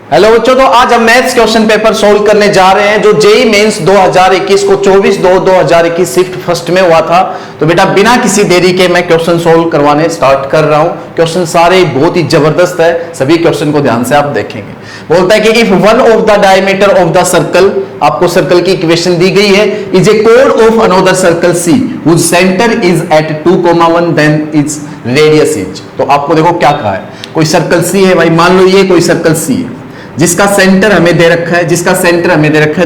Hello बच्चों, तो आज हम मैथ्स क्वेश्चन पेपर सोल्व करने जा रहे हैं जो जेईई मेंस 2021 को 24/2/2021 शिफ्ट फर्स्ट में हुआ था। तो बेटा बिना किसी देरी के मैं क्वेश्चन सोल्व करवाने स्टार्ट कर रहा हूं। क्वेश्चन सारे बहुत ही जबरदस्त है, सभी क्वेश्चन को ध्यान से आप देखेंगे। बोलता है कि if one of the diameter of the circle, आपको सर्कल की इक्वेशन दी गई है, इज ए कोड of another circle C whose centre is at 2,1 then its radius is. तो आपको देखो क्या कहा है, कोई सर्कल सी है भाई, मान लो ये कोई सर्कल सी है जिसका सेंटर हमें दे रखा है,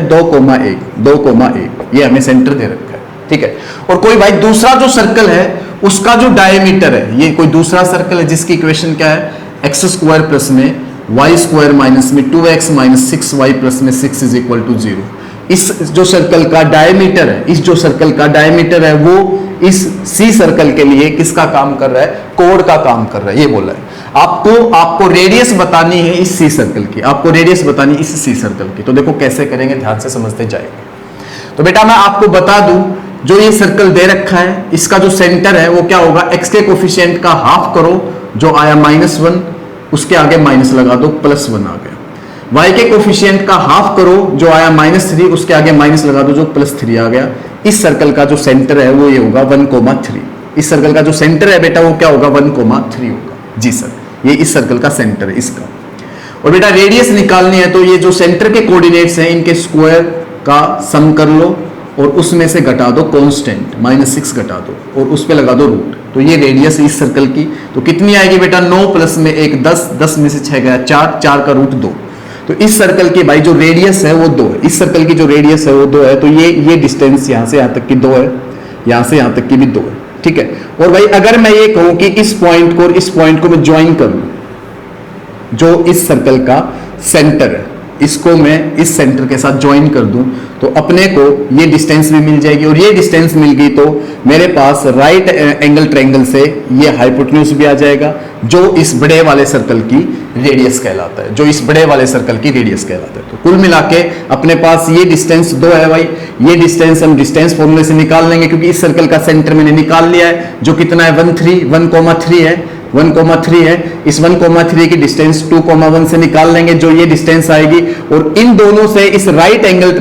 2,1 ये हमें सेंटर दे रखा है, ठीक है। और कोई भाई दूसरा जो सर्कल है उसका जो डायमीटर है, ये कोई दूसरा सर्कल है जिसकी इक्वेशन क्या है, x² प्लस में y² माइनस में 2x माइनस 6y प्लस में 6 इज इक्वल टू 0। इस जो सर्कल का डायमीटर है, वो इस सी सर्कल के लिए किसका काम कर रहा है, कोड का काम कर रहा है, ये बोला है। आपको रेडियस बतानी है इस सी सर्कल की, इस सी सर्कल की। तो देखो कैसे करेंगे, ध्यान से समझते जाएंगे। तो बेटा मैं आपको बता दूं, जो ये सर्कल दे रखा है इसका जो सेंटर है वो क्या होगा, x के कोफिशिएंट का हाफ करो, जो आया -1, उसके आगे माइनस लगा दो, +1 आ गया। y के कोफिशिएंट का हाफ करो, जो आया -3, उसके आगे माइनस लगा दो, जो +3 आ गया। इस सर्कल का जो सेंटर है वो ये होगा 1,3। इस सर्कल का जो सेंटर है बेटा वो क्या होगा, 1,3 होगा। जी सर, ये इस सर्कल का सेंटर है इसका। और बेटा रेडियस निकालनी है तो ये जो सेंटर के कोऑर्डिनेट्स हैं इनके स्क्वायर का सम कर लो और उसमें से घटा दो कांस्टेंट, -6 घटा दो और उस पे लगा दो रूट। तो ये रेडियस है इस सर्कल की। तो कितनी आएगी बेटा, 9 प्लस में 1 10, 10 में से 6 गया 4, 4 का रूट 2। तो इस सर्कल की भाई जो रेडियस है वो 2 है, इस सर्कल की जो रेडियस है वो 2 है। तो ये डिस्टेंस यहां से यहां तक की 2 है, यहां से यहां तक की भी 2 है, ठीक है। और भाई अगर मैं ये कहूं कि इस पॉइंट को और इस पॉइंट को मैं ज्वाइन करूं, जो इस सर्कल का सेंटर है, इसको मैं इस सेंटर के साथ ज्वाइन कर दूं, तो अपने को ये डिस्टेंस भी मिल जाएगी। और ये डिस्टेंस मिल गई तो मेरे पास राइट एंगल ट्रायंगल से ये हाइपोटेन्यूज भी आ जाएगा, जो इस बड़े वाले सर्कल की रेडियस कहलाता है, तो कुल मिला के अपने पास ये डिस्टेंस 2 है भाई। ये डिस्टेंस हम डिस्टेंस फॉर्मूले से निकाल लेंगे, क्योंकि इस सर्कल का सेंटर मैंने निकाल लिया है, जो कितना है 1,3 है। 1,3 है। इस 1,3 की डिस्टेंस 2,1 से निकाल लेंगे, जो ये डिस्टेंस आएगी। और इन दोनों से इस राइट एंगल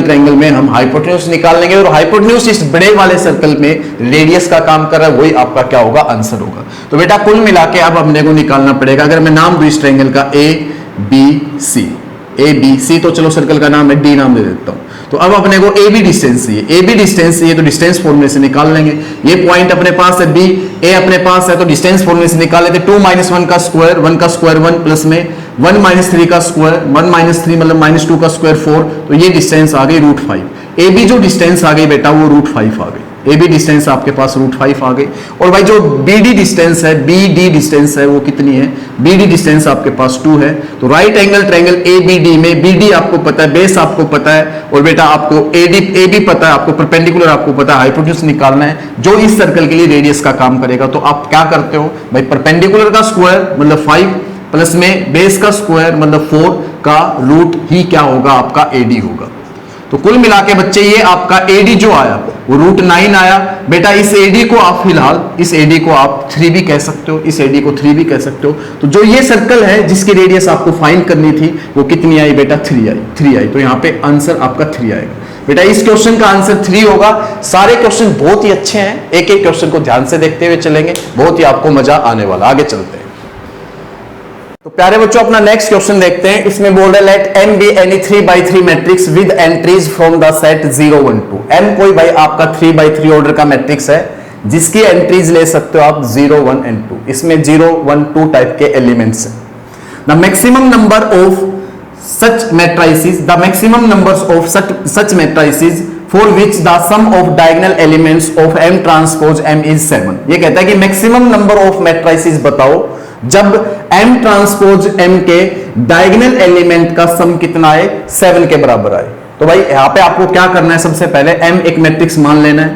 ट्रायंगल में हम हाइपोटेन्यूज निकाल लेंगे, और हाइपोटेन्यूज इस बड़े वाले सर्कल में रेडियस का काम कर रहा है, वही आपका क्या होगा, आंसर होगा। तो बेटा कुल मिला के अब हमने को निकालना पड़ेगा। अगर मैं नाम दूं इस ट्रायंगल का ABC, तो चलो सर्कल का नाम है D नाम दे देता हूं। तो अब अपने को AB डिस्टेंस चाहिए, तो डिस्टेंस फॉर्मूले से निकाल लेंगे। ये पॉइंट अपने पास है B, A अपने पास है, तो डिस्टेंस फॉर्मूले से निकाल लेते। 2 - 1 का स्क्वायर, 1 का स्क्वायर 1 प्लस में 1 - 3 का स्क्वायर, 1 - 3 मतलब -2 का स्क्वायर 4। तो ये डिस्टेंस आ गई √5। AB जो डिस्टेंस आ गई बेटा वो √5 आ गई। AB डिस्टेंस आपके पास √5 आ गई। और भाई जो BD डिस्टेंस है वो कितनी है, BD डिस्टेंस आपके पास 2 है। तो राइट एंगल ट्रायंगल ABD में BD आपको पता है, बेस आपको पता है, और बेटा आपको AB पता है, आपको परपेंडिकुलर आपको पता है, हाइपोटेन्यूज निकालना है जो इस सर्कल के लिए रेडियस का काम करेगा। तो आप क्या करते हो भाई, परपेंडिकुलर का स्क्वायर मतलब 5 प्लस में बेस का स्क्वायर मतलब 4 का रूट ही क्या होगा, आपका AD होगा। तो कुल मिला के बच्चे ये आपका AD जो आया वो √9 आया। बेटा इस AD को आप फिलहाल 3 भी कह सकते हो, इस AD को 3 भी कह सकते हो। तो जो ये सर्कल है जिसकी रेडियस आपको फाइंड करनी थी वो कितनी आई बेटा, 3 आई। तो यहाँ पे आंसर आपका 3 आएगा। बेटा इस क्वेश्चन का आंसर 3 होगा। सारे क्वेश्चन बहुत ही अच्छे हैं, एक एक क्वेश्चन को ध्यान से देखते हुए चलेंगे, बहुत ही आपको मजा आने वाला। आगे चलते हैं। तो प्यारे बच्चों अपना नेक्स्ट क्वेश्चन देखते हैं। इसमें बोल रहे let M be any 3x3 matrix with entries from the set 0 1 2। M कोई भाई आपका 3x3 ऑर्डर का मैट्रिक्स है जिसकी एंट्रीज ले सकते हो आप 0 1 and 2। इसमें 0 1 2 टाइप के एलिमेंट्स हैं। The maximum number of such matrices for which the sum of diagonal elements of M transpose M is 7। ये कहता है कि मैक्सिमम नंबर ऑफ मैट्रिसेस बताओ जब M ट्रांसपोज M के डायगोनल एलिमेंट का सम कितना आए, 7 के बराबर आए। तो भाई यहां पे आपको क्या करना है, सबसे पहले M एक मैट्रिक्स मान लेना है,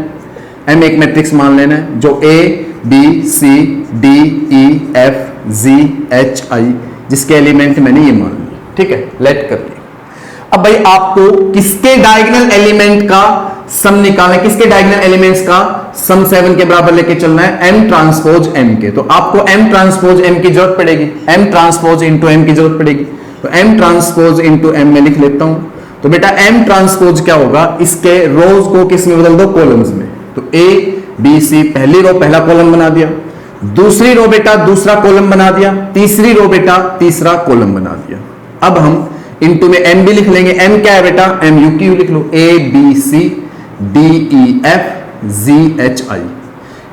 जो A B C D E F G H I जिसके एलिमेंट मैंने ये मान लिया, ठीक है, लेट कर लिया। अब भाई आपको किसके डायगोनल एलिमेंट का सम निकालना है, किसके डायगोनल एलिमेंट्स का सम 7 के बराबर लेके चलना है m ट्रांसपोज m के। तो आपको m ट्रांसपोज m की जरूरत पड़ेगी, m ट्रांसपोज इंटू m की जरूरत पड़ेगी। तो m ट्रांसपोज इंटू m में लिख लेता हूं। तो बेटा m ट्रांसपोज क्या होगा, इसके रोज को किस में बदल दो, कॉलम्स में। तो a b c, पहली रो पहला कॉलम बना दिया, दूसरी रो बेटा दूसरा कॉलम बना दिया, तीसरी रो बेटा तीसरा कॉलम बना दिया। अब हम इनटू में m भी लिख लेंगे। m क्या है बेटा, m u q लिख लो, a b c d e f g h i।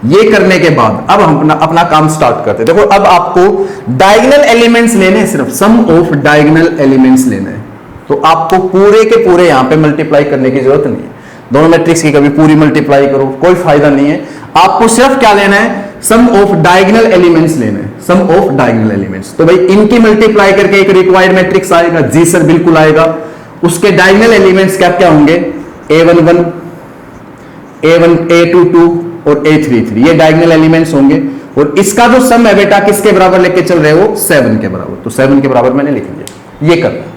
ये करने के बाद अब हम अपना काम स्टार्ट करते हैं। देखो अब आपको डायगोनल एलिमेंट्स लेने हैं, सिर्फ सम ऑफ डायगोनल एलिमेंट्स लेना है। तो आपको पूरे के पूरे यहां पे मल्टीप्लाई करने की जरूरत नहीं है, दोनों मैट्रिक्स की कभी पूरी मल्टीप्लाई करो कोई फायदा नहीं है। आपको सिर्फ क्या लेना है, सम ऑफ डायगोनल एलिमेंट्स लेना है, सम ऑफ डायगोनल एलिमेंट्स। तो भाई इनकी मल्टीप्लाई करके एक रिक्वायर्ड मैट्रिक्स आएगा, जी सर बिल्कुल आएगा। उसके डायगोनल एलिमेंट्स क्या क्या होंगे, a11 a1 a22 और a33, ये डायगोनल एलिमेंट्स होंगे। और इसका जो सम है बेटा किसके बराबर लेके चल रहे हो, 7 के बराबर। तो 7 के बराबर मैंने लिख लिया। ये करना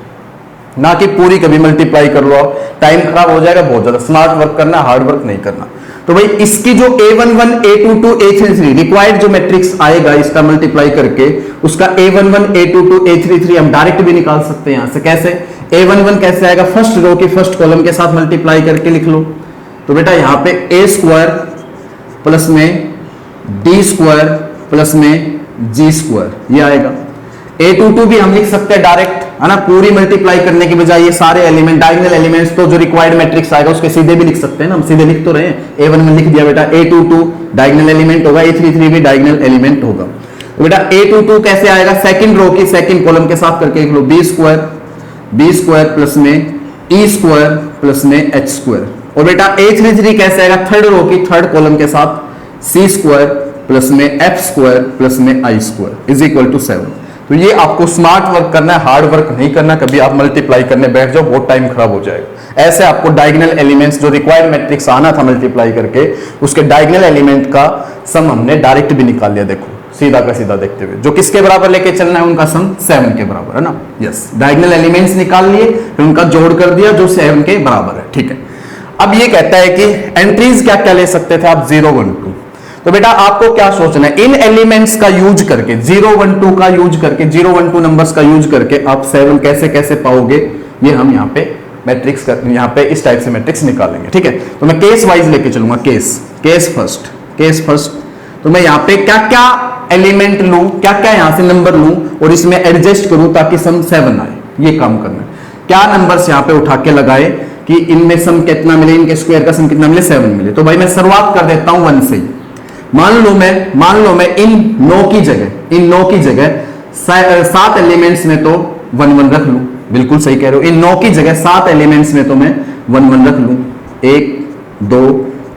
ना कि पूरी कभी मल्टीप्लाई कर लो, टाइम खराब हो जाएगा बहुत ज्यादा। स्मार्ट वर्क करना, हार्ड वर्क नहीं करना। तो भाई इसकी जो a11 a22 a33 रिक्वायर्ड जो मैट्रिक्स आएगा इसका मल्टीप्लाई करके, उसका a11 a22 a33 हम डायरेक्ट भी निकाल सकते हैं यहां से। कैसे, a11 कैसे आएगा, फर्स्ट रो की फर्स्ट कॉलम के साथ मल्टीप्लाई करके लिख लो। तो बेटा यहां पे a स्क्वायर प्लस में d स्क्वायर प्लस में g स्क्वायर ये आएगा। a22 भी हम लिख सकते हैं डायरेक्ट, है ना, पूरी मल्टीप्लाई करने के बजाय ये सारे एलिमेंट डायगोनल एलिमेंट्स तो जो रिक्वायर्ड मैट्रिक्स आएगा उसके सीधे भी लिख सकते हैं ना, हम सीधे लिख तो रहे हैं। a1 में लिख दिया बेटा, a22 डायगोनल एलिमेंट होगा, a33 भी डायगोनल एलिमेंट होगा। तो बेटा a22 कैसे आएगा, सेकंड रो की सेकंड कॉलम के साथ करके लिख लो, b स्क्वायर प्लस में e स्क्वायर प्लस में h स्क्वायर। और बेटा a33 कैसे आएगा, थर्ड रो की थर्ड कॉलम के साथ c स्क्वायर प्लस में f स्क्वायर प्लस में i square is equal to 7। तो ये आपको स्मार्ट वर्क करना है, हार्ड वर्क नहीं करना। कभी आप मल्टीप्लाई करने बैठ जाओ बहुत टाइम खराब हो जाएगा। ऐसे आपको डायगोनल एलिमेंट्स जो रिक्वायर्ड मैट्रिक्स आना था मल्टीप्लाई करके, उसके डायगोनल एलिमेंट का सम हमने डायरेक्ट भी निकाल लिया। देखो सीधा का सीधा देखते हुए, जो किसके बराबर लेके चलना है, उनका सम 7 के बराबर है ना। यस, डायगोनल एलिमेंट्स निकाल लिए, फिर उनका जोड़ कर दिया जो 7 के बराबर है। ठीक है, अब ये कहता है कि एंट्रीज क्या क्या ले सकते थे आप, 0 1 2। तो बेटा आपको क्या सोचना है, इन एलिमेंट्स का यूज करके, 0 1 2 का यूज करके, 0 1 2 नंबर्स का यूज करके आप 7 कैसे कैसे पाओगे, ये हम यहाँ पे मैट्रिक्स यहाँ पे इस टाइप से मैट्रिक्स निकालेंगे। ठीक है, तो मैं केस वाइज लेके चलूंगा, केस फर्स्ट। तो मैं यहाँ पे क्या क्या एलिमेंट लूं, क्या क्या यहाँ से नंबर लूं और इसमें एडजस्ट करूं ताकि सम 7 आए। ये काम करना है, क्या नंबर्स यहाँ पे उठा के लगाए कि इनमें सम कितना मिले, इनके स्क्वायर का सम कितना मिले, 7 मिले। तो भाई मैं शुरुआत कर देता हूं 1 से ही। मान लो मैं इन 9 की जगह 7 एलिमेंट्स में तो 1 1 रख लूं। बिल्कुल सही कह रहे हो, इन 9 की जगह 7 एलिमेंट्स में तो मैं 1 1 रख लूं। 1 2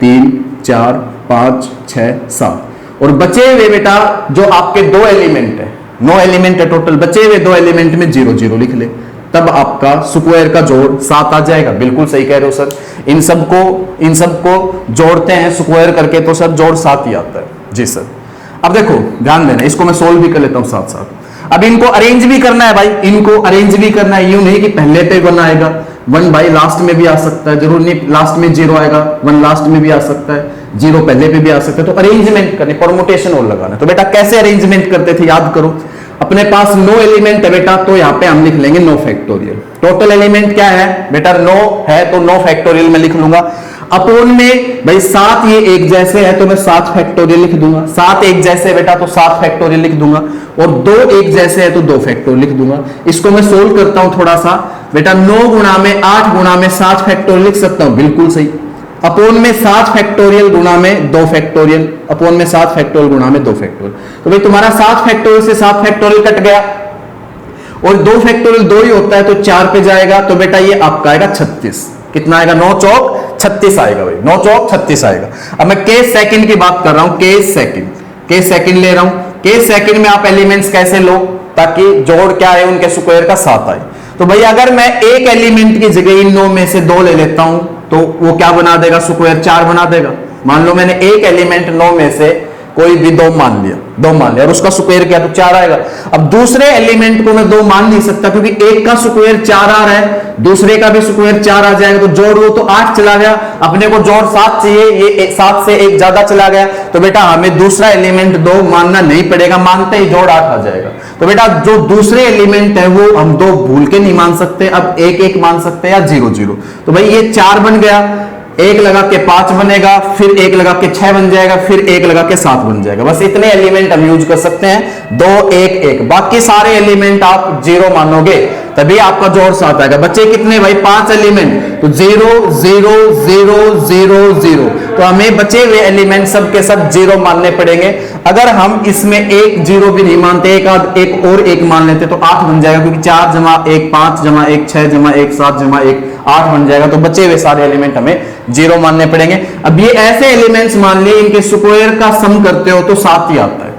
3 4 5 6 7 और बचे हुए बेटा जो आपके 2 एलिमेंट है, 9 एलिमेंट है टोटल, बचे हुए 2 एलिमेंट में 0 0 लिख ले, तब आपका स्क्वायर का जोड़ 7 आ जाएगा। बिल्कुल सही कह रहे हो सर, इन सबको जोड़ते हैं स्क्वायर करके तो सर जोड़ 7 ही आता है। जी सर, अब देखो ध्यान देना, इसको मैं सोल्व भी कर लेता हूं साथ साथ। अब इनको अरेंज भी करना है भाई, इनको अरेंज भी करना है, यूं नहीं कि पहले पे 1 आएगा, 1 भाई लास्ट में भी आ सकता है, जरूर नहीं लास्ट में 0 आएगा, 1 लास्ट में भी आ सकता है, 0 पहले पे भी आ सकता है। तो अरेंजमेंट करनी, परमुटेशन और लगाना। तो बेटा कैसे अरेंजमेंट करते थे याद करो, अपने पास 9 एलिमेंट है बेटा, तो यहां पे हम लिख लेंगे 9 फैक्टोरियल। टोटल एलिमेंट क्या है बेटा, 9 है, तो 9 फैक्टोरियल में लिख लूंगा। अपोन में भाई 7 ये एक जैसे है तो मैं 7 फैक्टोरियल लिख दूंगा, 7 एक जैसे है बेटा तो 7 फैक्टोरियल लिख दूंगा, और 2 एक जैसे है तो 2 फैक्टोरियल लिख दूंगा। इसको मैं सोल्व करता हूं थोड़ा सा बेटा, 9 गुणा में 8 गुणा में 7 फैक्टोरियल लिख सकता हूं, बिल्कुल सही। अपोन में 7 फैक्टोरियल गुणा में 2 फैक्टोरियल, अपोन में 7 फैक्टोरियल गुणा में 2 फैक्टोरियल। तो भाई तुम्हारा 7 फैक्टोरियल से 7 फैक्टोरियल कट गया, और 2 फैक्टोरियल 2 ही होता है तो 4 पे जाएगा। तो बेटा ये आपका आएगा 36। कितना आएगा, 9 चौक 36 आएगा भाई, 9 चौक 36 आएगा। अब मैं केस सेकंड की बात कर रहा हूं, केस सेकंड ले रहा हूं। केस सेकंड में आप एलिमेंट्स कैसे लो ताकि जोड़ क्या है उनके स्क्वायर का 7 आए। तो भाई अगर मैं एक एलिमेंट की जगह इन 9 में से 2 ले लेता हूं तो वो क्या बना देगा, स्क्वायर 4 बना देगा। मान लो मैंने एक एलिमेंट 9 में से कोई भी 2 मान लिया और उसका स्क्वायर किया तो 4 आएगा। अब दूसरे एलिमेंट को मैं 2 मान नहीं सकता क्योंकि एक का स्क्वायर 4 आ रहा है, दूसरे का भी स्क्वायर 4 आ जाएगा, तो जोड़ दो तो 8 चला गया, अपने को जोड़ 7 चाहिए, ये 7 से 1 ज्यादा चला गया, तो बेटा हमें दूसरा एलिमेंट 2 मानना नहीं पड़ेगा, मानते ही जोड़ 8 आ जाएगा। तो बेटा जो दूसरे एलिमेंट है वो हम 2 भूल के नहीं मान सकते, अब 1 मान सकते हैं या 0 0। तो भाई ये 4 बन गया, 1 लगा के 5 बनेगा, फिर 1 लगा के 6 बन जाएगा, फिर 1 लगा के 7 बन जाएगा। बस इतने एलिमेंट हम यूज कर सकते हैं, 2 1 1। बाकी सारे एलिमेंट आप 0 मानोगे तभी आपका जोड़ 7 आएगा। बच्चे कितने भाई? 5 एलिमेंट, तो 0 0 0 0 0। तो हमें बचे हुए एलिमेंट सब के सब 0 मानने पड़ेंगे। अगर हम इसमें 1 0 भी नहीं मानते, एक और 1 मान लेते तो 8 बन जाएगा, क्योंकि 4 जमा 1 5 जमा 1 6 जमा 1 7 जमा 1 8 बन जाएगा। तो बचे हुए सारे एलिमेंट हमें 0 मानने पड़ेंगे। अब ये ऐसे एलिमेंट्स मान लिए इनके स्क्वायर का सम करते हो तो 7 ही आता है,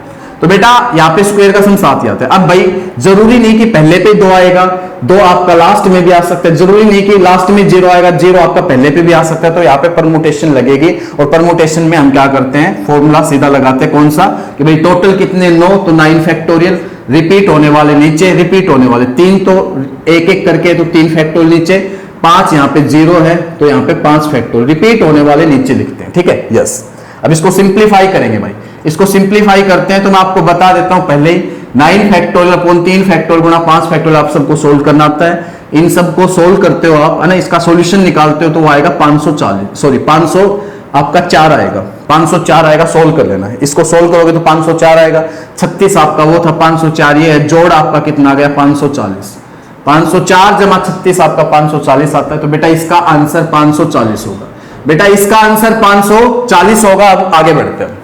तो बेटा यहाँ पे स्क्वायर का सम 7 ही आता है। अब भाई जरूरी नहीं कि पहले पे 2 आएगा, 2 आपका लास्ट में भी आ सकता है, जरूरी नहीं कि लास्ट में 0 आएगा, 0 आपका पहले पे भी आ सकता है। तो यहाँ पे परमुटेशन लगेगी, और परमुटेशन में हम क्या करते हैं, फॉर्मूला सीधा लगाते हैं, कौन सा, कि भाई टोटल कितने 9, तो 9 फैक्टोरियल, रिपीट होने वाले नीचे, रिपीट होने वाले 3, तो एक एक करके तो 3 फैक्टोरियल नीचे, 5 यहाँ पे 0 है तो यहाँ पे 5 फैक्टोरियल, रिपीट होने वाले नीचे लिखते हैं, ठीक है, यस। अब इसको सिंप्लीफाई करेंगे भाई, इसको सिंप्लीफाई करते हैं तो मैं आपको बता देता हूं पहले ही, 9 फैक्टोरियल अपॉन 3 फैक्टोरियल गुणा 5 फैक्टोरियल आप सबको सोल्व करना आता है। इन सबको सोल्व करते हो आप, है ना, इसका सॉल्यूशन निकालते हो तो वो आएगा 500 आपका 4 आएगा, 504 आएगा, सोल्व कर लेना है। इसको सोल्व करोगे तो 504 आएगा, 36 आपका वो था, 504 ये है, जोड़ आपका कितना आ गया 540, 504 जमा 36 आपका 540 आता है। तो बेटा इसका आंसर 540 होगा, बेटा इसका आंसर 540 होगा। अब आगे बढ़ते हैं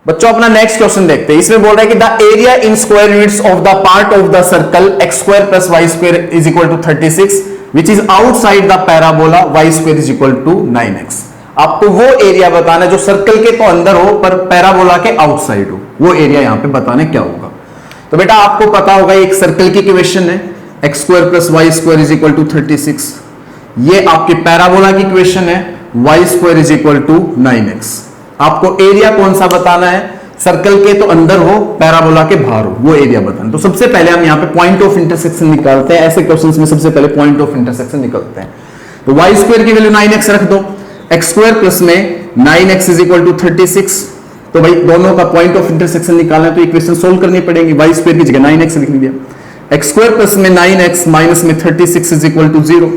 बच्चों, अपना नेक्स्ट क्वेश्चन देखते हैं। इसमें बोल रहा है कि the area in square units of the part of the circle x square plus y square is equal to 36 which is outside the parabola y square is equal to 9x। आपको वो area बताना है जो circle के तो अंदर हो पर पैराबोला के आउटसाइड हो, वो एरिया यहां पे बताने क्या होगा। तो बेटा आपको पता होगा एक सर्कल की इक्वेशन है, x square plus y square is equal to 36, ये आपकी पैराबोला की इक्वेशन है, y square is equal to 9x। आपको एरिया कौन सा बताना है, सर्कल के तो अंदर हो पैराबोला के बाहर हो, वो एरिया बताना। तो सबसे पहले हम यहाँ पे पॉइंट ऑफ इंटरसेक्शन निकालते हैं, ऐसे क्वेश्चंस में सबसे पहले पॉइंट ऑफ इंटरसेक्शन निकालते हैं। तो y स्क्वायर की वैल्यू 9x रख दो, x स्क्वायर प्लस में 9x इज इक्वल टू 36, तो भाई दोनों का पॉइंट ऑफ इंटरसेक्शन निकालना है तो इक्वेशन सोल्व करनी पड़ेगी। y स्क्वायर की जगह 9x लिख दिया, x स्क्वायर प्लस में 9x माइनस में 36 इज इक्वल टू 0।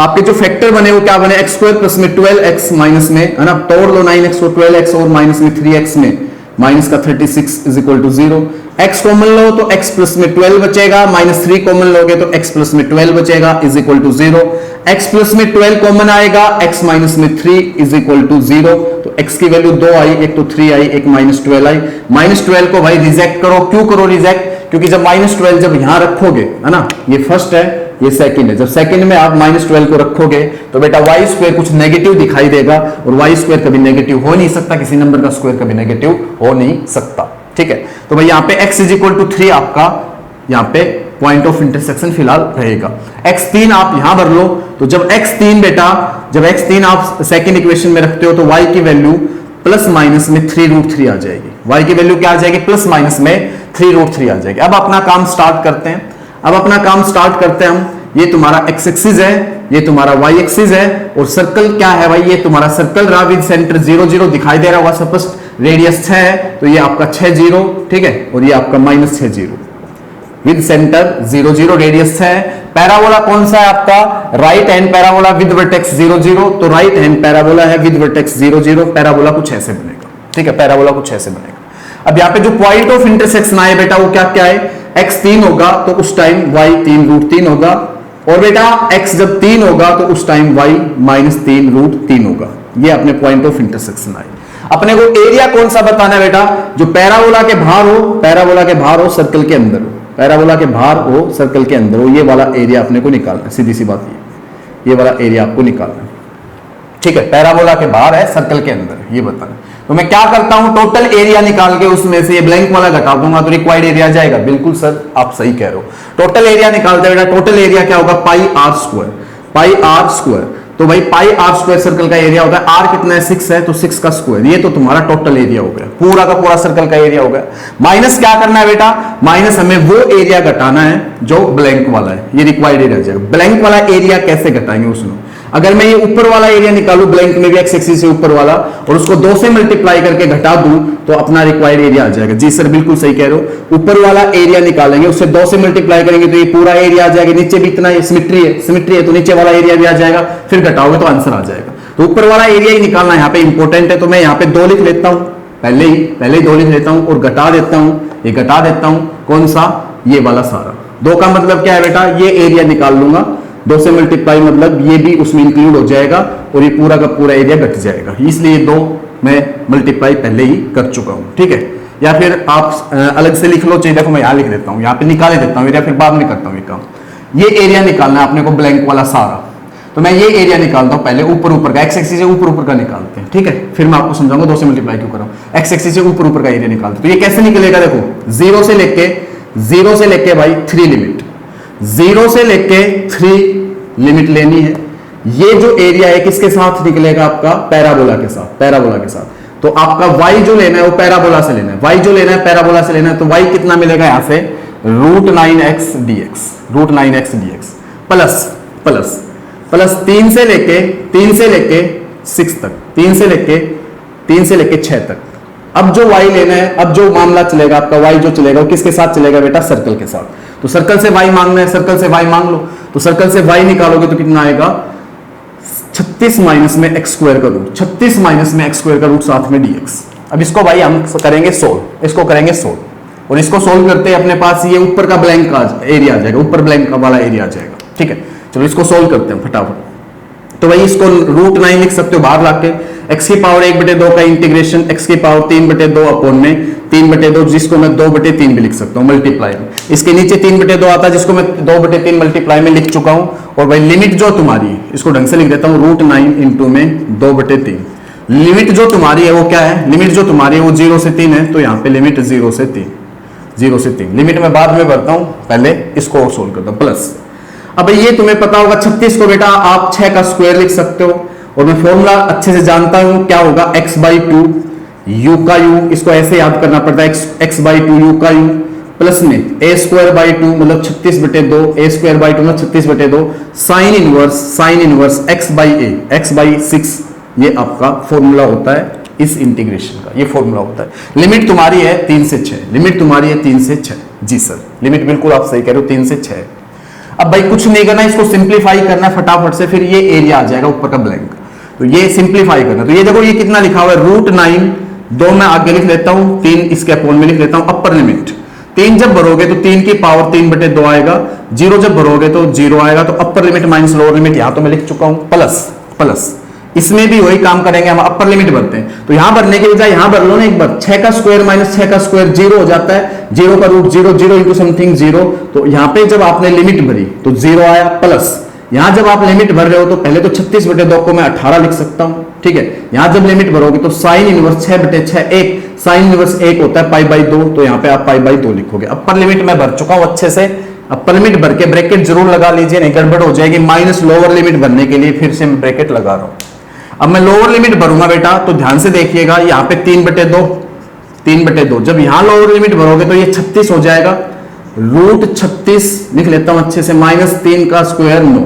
आपके जो फैक्टर बने वो क्या बने, x स्क्वायर प्लस में 12x माइनस में, है ना, तोड़ लो 9x को 12x और माइनस में 3x में, माइनस का 36 is equal to 0। x common लो तो x प्लस में 12 बचेगा, माइनस 3 कॉमन लोगे तो x प्लस में 12 बचेगा is equal to 0। x plus में 12 कॉमन आएगा, x माइनस में 3 इज इक्वल टू 0। तो x की वैल्यू 2 आई, एक तो 3 आई, एक माइनस 12 आई। माइनस 12 को भाई रिजेक्ट करो, क्यों करो रिजेक्ट, क्योंकि जब माइनस 12 जब यहां रखोगे, है ना, ये फर्स्ट है ये सेकंड है, जब सेकंड में आप माइनस 12 को रखोगे तो बेटा y स्क्वायर कुछ नेगेटिव दिखाई देगा, और y स्क्वायर कभी नेगेटिव हो नहीं सकता, किसी नंबर का स्क्वायर कभी नेगेटिव हो नहीं सकता, ठीक है। तो भाई यहाँ पे x इज इक्वल टू 3 आपका यहाँ पे पॉइंट ऑफ इंटरसेक्शन फिलहाल रहेगा। x3 आप यहां भर लो, तो जब x3 बेटा, जब x3 आप सेकंड इक्वेशन में रखते हो तो y की वैल्यू प्लस माइनस में 3√3 आ जाएगी, y की वैल्यू क्या आ जाएगी, प्लस माइनस में 3√3 आ जाएगी। अब अपना काम स्टार्ट करते हैं, अब अपना काम स्टार्ट करते हैं हम। ये तुम्हारा x एक्सिस है, ये तुम्हारा y एक्सिस है, और सर्कल क्या है भाई, ये तुम्हारा सर्कल रहा विद सेंटर 0 0 दिखाई दे रहा होगा, सपोज रेडियस 6 है तो ये आपका 6 0, ठीक है, और ये आपका माइनस 6 0 विद सेंटर 0 0, रेडियस 6 है। पैराबोला कौन सा है आपका, right hand parabola with vertex 0 0, तो राइट हैंड पैराबोला है विद वर्टेक्स 0 0। पैराबोला कुछ ऐसे बनेगा, ठीक है, पैराबोला कुछ ऐसे बनेगा। अब यहाँ पे जो पॉइंट ऑफ इंटरसेक्शन आए बेटा वो क्या क्या है, x 3 होगा तो उस टाइम y 3√3 होगा, और बेटा x जब 3 होगा तो उस टाइम y माइनस 3√3 होगा। ये अपने पॉइंट ऑफ इंटरसेक्शन आए। अपने को एरिया कौन सा बताना है बेटा, जो पैराबोला के बाहर हो, पैराबोला के बाहर हो सर्कल के अंदर हो, पैराबोला के बाहर हो सर्कल के अंदर हो, ये वाला एरिया अपने को निकालना है, सीधी सी बात ये वाला एरिया आपको निकालना है, ठीक है, पैराबोला के बाहर है सर्कल के अंदर, ये बताना। तो मैं क्या करता हूं, टोटल एरिया निकाल के उसमें से ये ब्लैंक वाला घटा दूंगा तो रिक्वायर्ड एरिया जाएगा। बिल्कुल सर आप सही कह रहे हो, टोटल एरिया निकालते बेटा, टोटल एरिया क्या होगा, pi r square, pi r square. तो भाई पाई आर स्क्वायर सर्कल का एरिया होता है, आर कितना है 6 है, तो 6 का स्क्वायर, ये तो तुम्हारा टोटल एरिया हो गया, पूरा का पूरा सर्कल का एरिया हो गया। माइनस क्या करना है बेटा, माइनस हमें वो एरिया घटाना है जो ब्लैंक वाला है, ये रिक्वायर्ड एरिया जाएगा। ब्लैंक वाला एरिया कैसे घटाएंगे उसमें, अगर मैं ये ऊपर वाला एरिया निकालू ब्लैंक में भी एक्स एक्सिस से ऊपर वाला और उसको 2 से मल्टीप्लाई करके घटा दूं तो अपना रिक्वायर्ड एरिया आ जाएगा। जी सर बिल्कुल सही कह रहे हो, ऊपर वाला एरिया निकालेंगे उससे 2 से मल्टीप्लाई करेंगे तो ये पूरा एरिया आ जाएगा, नीचे भी इतना सिमेट्री है तो नीचे वाला एरिया भी आ जाएगा, फिर घटाओगे तो आंसर आ जाएगा। तो ऊपर वाला एरिया ही निकालना यहाँ पे इंपॉर्टेंट है, तो मैं यहाँ पे 2 लिख लेता हूं, पहले ही 2 लिख लेता हूं और घटा देता हूं, ये घटा देता हूं कौन सा, ये वाला सारा। 2 का मतलब क्या है बेटा, ये एरिया निकाल लूंगा, 2 से मल्टीप्लाई मतलब ये भी उसमें इंक्लूड हो जाएगा और ये पूरा का पूरा एरिया घट जाएगा, इसलिए 2 मैं मल्टीप्लाई पहले ही कर चुका हूं, ठीक है। या फिर आप अलग से लिख लो, चाहिए देखो मैं यहां लिख देता हूं, यहां पे निकाले देता हूं एरिया, फिर बाद में करता हूं ये काम। ये एरिया निकालना है अपने को ब्लैंक वाला सारा, तो मैं ये एरिया निकालता हूं पहले, ऊपर का एक्स एक्सिस से ऊपर का निकालते हैं, ठीक है, फिर मैं आपको समझाऊंगा 2 से मल्टीप्लाई क्यों कर रहा हूं। एक्स एक्सिस से ऊपर का एरिया निकालते, तो ये कैसे निकलेगा, देखो 0 से लेके भाई 3 लिमिट, 0 से लेके 3 लिमिट लेनी है। ये जो एरिया है किसके साथ निकलेगा, आपका पैराबोला के साथ। तो आपका y जो लेना है वो पैराबोला से लेना है, y जो लेना है पैराबोला से लेना है, तो y कितना मिलेगा यहां से √9x dx प्लस 3 से लेके 6 तक, 3 से लेके 6 तक। अब जो y लेना है, अब जो मामला चलेगा आपका y जो चलेगा वो किसके साथ चलेगा बेटा, सर्कल के साथ। तो सर्कल से y मांगना है, सर्कल से y मांग लो, तो सर्कल से y निकालोगे तो कितना आएगा 36 माइनस में x स्क्वायर का रूट, 36 माइनस में x स्क्वायर का रूट साथ में dx। अब इसको भाई हम करेंगे सोल्व, इसको करेंगे सोल्व, और इसको सोल्व करते हैं अपने पास ये ऊपर का ब्लैंक का एरिया आ जाएगा, ऊपर ब्लैंक का वाला एरिया आ जाएगा, ठीक है। चलो इसको सोल्व करते हैं फटाफट। तो भाई इसको √9 लिख सकते हो बाहर लाके, x की पावर 1/2 का इंटीग्रेशन x की पावर 3/2 अपॉन में 3/2, जिसको मैं 2/3 भी लिख सकता हूं मल्टीप्लाई में। इसके नीचे 3/2 आता है जिसको मैं 2/3 मल्टीप्लाई में लिख चुका हूं। और भाई लिमिट जो तुम्हारी है, इसको ढंग से लिख देता हूं, √9 इंटू में 2/3। लिमिट जो तुम्हारी है वो क्या है, लिमिट जो तुम्हारी है वो 0 से 3 है, तो यहाँ पे लिमिट 0 से 3। लिमिट में बाद में भरता हूं, पहले इसको सोल्व करता हूं। प्लस अब ये तुम्हें पता होगा 36 को बेटा आप 6 का स्क्वायर लिख सकते हो, और मैं फॉर्मूला अच्छे से जानता हूं, क्या होगा x/2 u का u, इसको ऐसे याद करना पड़ता है, x/2 u का u प्लस में a²/2 मतलब 36/2, a²/2 मतलब 36/2 साइन इनवर्स x/6, ये आपका फॉर्मूला होता है इस इंटीग्रेशन का, ये फॉर्मूला होता है। लिमिट तुम्हारी है 3 से 6, जी सर लिमिट बिल्कुल आप सही कह रहे हो, 3 से 6। अब भाई कुछ नहीं करना, इसको सिंप्लीफाई करना है फटाफट से, फिर ये एरिया आ जाएगा ऊपर का ब्लैंक, तो ये सिंप्लीफाई करना। तो ये देखो ये कितना लिखा हुआ है √9, 2 मैं आगे लिख लेता हूं, 3 इसके अपॉन में लिख लेता हूं, अपर लिमिट 3 जब भरोगे तो 3 की पावर 3/2 आएगा, 0 जब भरोगे तो 0 आएगा, तो अपर लिमिट माइनस लोअर लिमिट यहां तो मैं लिख चुका हूं, प्लस इसमें भी वही काम करेंगे, हम अपर लिमिट भरते हैं, तो यहां भरने के बजाय यहां भर लो ना एक बार, 6 का स्क्वायर माइनस 6 का स्क्वायर 0 हो जाता है, 0 का रूट 0 इंटू समथिंग 0, तो यहां पे जब आपने लिमिट भरी तो 0 आया, प्लस यहां जब आप लिमिट भर रहे हो तो पहले तो 36/2 को मैं 18 लिख सकता हूं, ठीक है। यहां जब लिमिट भरोगे तो साइन इनवर्स 6/6 1, साइन इनवर्स 1 होता है π/2, तो यहां पे आप π/2 लिखोगे। अपर लिमिट मैं भर चुका हूं अच्छे से, अपर लिमिट भर के ब्रैकेट जरूर लगा लीजिए, नहीं गड़बड़ हो जाएगी। माइनस लोअर लिमिट भरने के लिए फिर से मैं ब्रैकेट लगा रहा हूं। अब मैं लोअर लिमिट भरूंगा बेटा, तो ध्यान से देखिएगा, यहाँ पे 3/2, जब यहां लोअर लिमिट भरोगे तो ये 36 हो जाएगा, √36 लिख लेता हूं अच्छे से, -3 का स्क्वायर 9।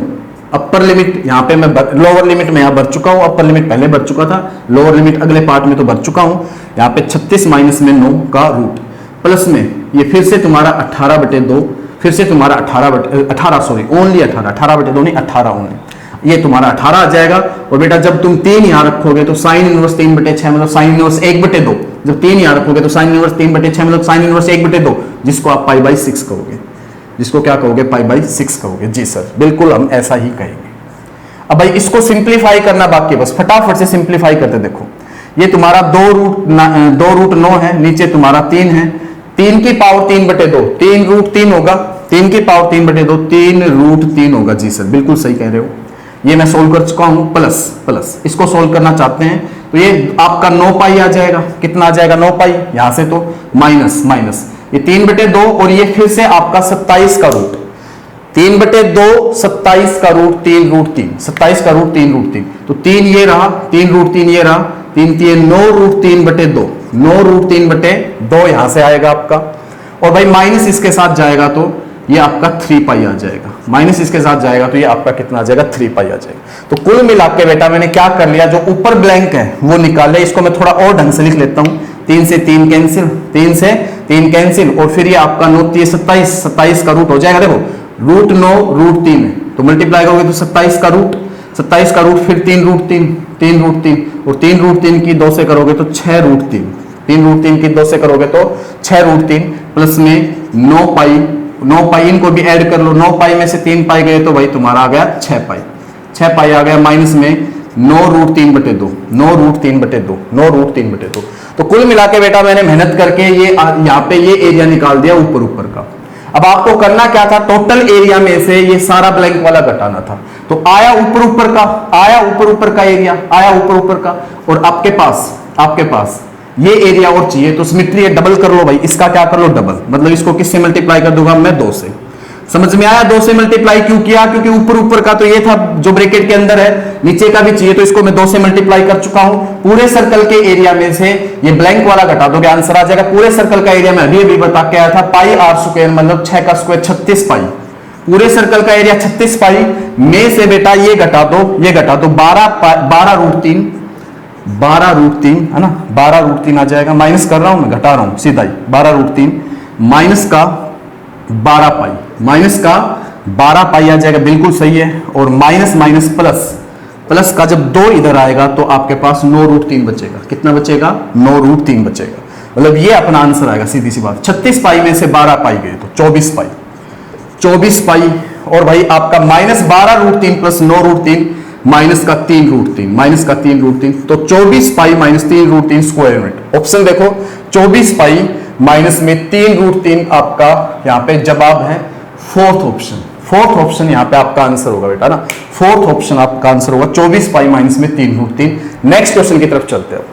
अपर लिमिट यहाँ पे मैं लोअर लिमिट में यहाँ भर चुका हूं, अपर लिमिट पहले भर चुका था, लोअर लिमिट अगले पार्ट में तो भर चुका हूं। यहाँ पे 36 माइनस में 9 का रूट, प्लस में ये फिर से तुम्हारा 18/2, फिर से तुम्हारा 18 सॉरी ओनली 18/2 नहीं 18 ओनली, ये तुम्हारा 18 आ जाएगा। और बेटा जब तुम 3 यहां रखोगे तो साइन इनवर्स 3/6 मतलब साइन इनवर्स 1/2, जब 3 यहां रखोगे तो साइन इनवर्स 3/6 मतलब साइन इनवर्स 1/2, जिसको आप π/6 कहोगे, जिसको क्या कहोगे π/6 कहोगे। जी सर बिल्कुल हम ऐसा ही कहेंगे। अब भाई इसको सिंप्लीफाई करना बाकी, बस फटाफट से सिंप्लीफाई करते देखो, ये तुम्हारा 2√9 है, नीचे तुम्हारा 3 है, 3 की पावर 3/2, 3√3 होगा, 3 की पावर 3/2, 3√3 होगा। जी सर बिल्कुल सही कह रहे हो, ये मैं सोल्व कर चुका हूं। प्लस इसको सोल्व करना चाहते हैं तो ये आपका 9π आ जाएगा, कितना आ जाएगा 9π, यहां से तो माइनस ये 3/2 और ये फिर से आपका 27 का रूट, 3/2 27 का रूट 3 रूट 3, 27 का रूट 3 रूट 3, तो 3 ये रहा, 3 रूट 3 ये रहा, 3 3 9 रूट 3/2, 9 रूट 3/2 यहां से आएगा आपका, और भाई माइनस इसके साथ जाएगा तो ये आपका 3 पाई आ जाएगा, माइनस इसके साथ जाएगा तो ये आपका कितना आ जाएगा 3 पाई आ जाएगा। तो कुल मिला के बेटा मैंने क्या कर लिया, जो ऊपर ब्लैंक है वो निकाल लिया, इसको मैं थोड़ा और ढंग से लिख लेता हूं, 3 से 3 कैंसिल, 3 से 3 कैंसिल, और फिर ये आपका 9 27, 27 का रूट हो जाएगा, देखो रूट 9 रूट 3 है तो मल्टीप्लाई करोगे तो 27 का रूट, 27 का रूट, फिर 3 रूट 3, 3 रूट 3, और 3 रूट 3 की 2 से करोगे तो 6 रूट 3, 3 रूट 3 की 2 से करोगे तो 6 रूट 3, प्लस में 9 पाई, 9 पाई इनको भी ऐड कर लो, 9 पाई में से 3 पाई गए तो भाई तुम्हारा आ गया 6 पाई, 6 पाई आ गया, माइनस में 9 रूट 3/2, 9 रूट 3/2, 9 रूट 3/2। तो कुल मिला के बेटा मैंने मेहनत करके ये यहाँ पे ये एरिया निकाल दिया ऊपर ऊपर का। अब आपको करना क्या था, टोटल एरिया में से ये सारा ब्लैंक वाला घटाना था, तो आया ऊपर ऊपर का, आया ऊपर ऊपर का एरिया, आया ऊपर ऊपर का, और आपके पास ये एरिया और चाहिए तो सिमेट्री है, डबल कर लो भाई, इसका क्या कर लो डबल, मतलब इसको किससे मल्टीप्लाई कर दूंगा मैं 2 से। समझ में आया 2 से मल्टीप्लाई क्यों किया, क्योंकि ऊपर ऊपर का तो ये था जो ब्रैकेट के अंदर है, नीचे का भी चाहिए तो इसको मैं 2 से मल्टीप्लाई कर चुका हूं। पूरे सर्कल के एरिया में से ये ब्लैंक वाला घटा दोगे आंसर आ जाएगा। पूरे सर्कल का एरिया में अभी बता के आया था पाई आर स्क्वायर, मतलब 6 का स्क्वायर 36 पाई, पूरे सर्कल का एरिया 36 पाई में से बेटा ये घटा दो 12 रूट 3, 12 रूट 3 है ना, 12 रूट 3 आ जाएगा, माइनस कर रहा हूं मैं, घटा रहा हूं सीधा ही, 12 रूट 3 माइनस का 12 पाई, माइनस का 12 पाई आ जाएगा, बिल्कुल सही है। और माइनस माइनस प्लस, प्लस का जब 2 इधर आएगा तो आपके पास 9 रूट 3 बचेगा, कितना बचेगा 9 रूट 3 बचेगा, मतलब ये अपना आंसर आएगा, सीधी सी बात। 36 पाई में से 12 पाई गए तो 24 पाई, 24 पाई, और भाई आपका minus 12 root 3 plus 9 root 3 minus का 3 रूट 3, माइनस का 3 रूट 3, तो 24 pi minus 3 root 3 square root. Option देखो 24 पाई माइनस में 3 रूट 3 आपका यहाँ पे जवाब है फोर्थ ऑप्शन, फोर्थ ऑप्शन यहाँ पे आपका आंसर होगा बेटा ना, फोर्थ ऑप्शन आपका आंसर होगा 24 पाई माइनस में 3 रूट 3। नेक्स्ट क्वेश्चन की तरफ चलते हैं।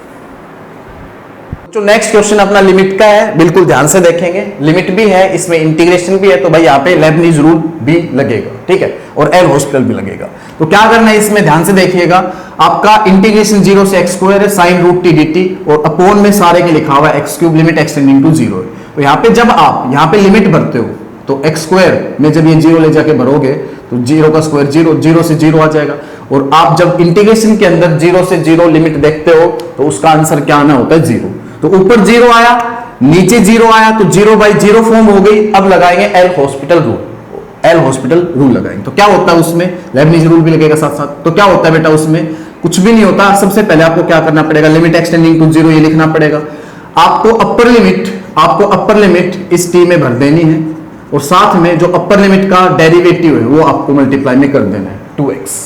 जो नेक्स्ट क्वेश्चन अपना लिमिट का है, बिल्कुल ध्यान से देखेंगे, लिमिट भी है इसमें, इंटीग्रेशन भी है, तो भाई यहाँ पे लेबनीज रूल भी लगेगा, ठीक है, और एल हॉस्पिटल भी लगेगा। तो क्या करना है इसमें, ध्यान से देखिएगा, आपका इंटीग्रेशन 0 से x स्क्वायर है साइन रूट टी dt, और अपोन में सारे के लिखा हुआ है x cube, limit extending to 0 है। तो यहाँ पे जब आप यहाँ पे लिमिट भरते हो तो x स्क्वायर में जब ये 0 ले जाके भरोगे तो 0 का स्क्वायर 0, 0 से 0 आ जाएगा, और आप जब इंटीग्रेशन के अंदर 0 से 0 लिमिट देखते हो तो उसका आंसर क्या आना होता है 0। तो ऊपर 0 आया, नीचे 0 आया, तो 0/0 फॉर्म हो गई। अब लगाएंगे L hospital rule, L hospital rule लगाएंगे। तो क्या होता है उसमें, लेबनीज रूल भी लगेगा साथ साथ। तो क्या होता है बेटा उसमें, कुछ भी नहीं होता। सबसे पहले आपको क्या करना पड़ेगा, लिमिट एक्सटेंडिंग टू 0 ये लिखना पड़ेगा। आपको अपर लिमिट इस टी में भर देनी है, और साथ में जो अपर लिमिट का डेरिवेटिव है वो आपको मल्टीप्लाई में कर देना है 2x।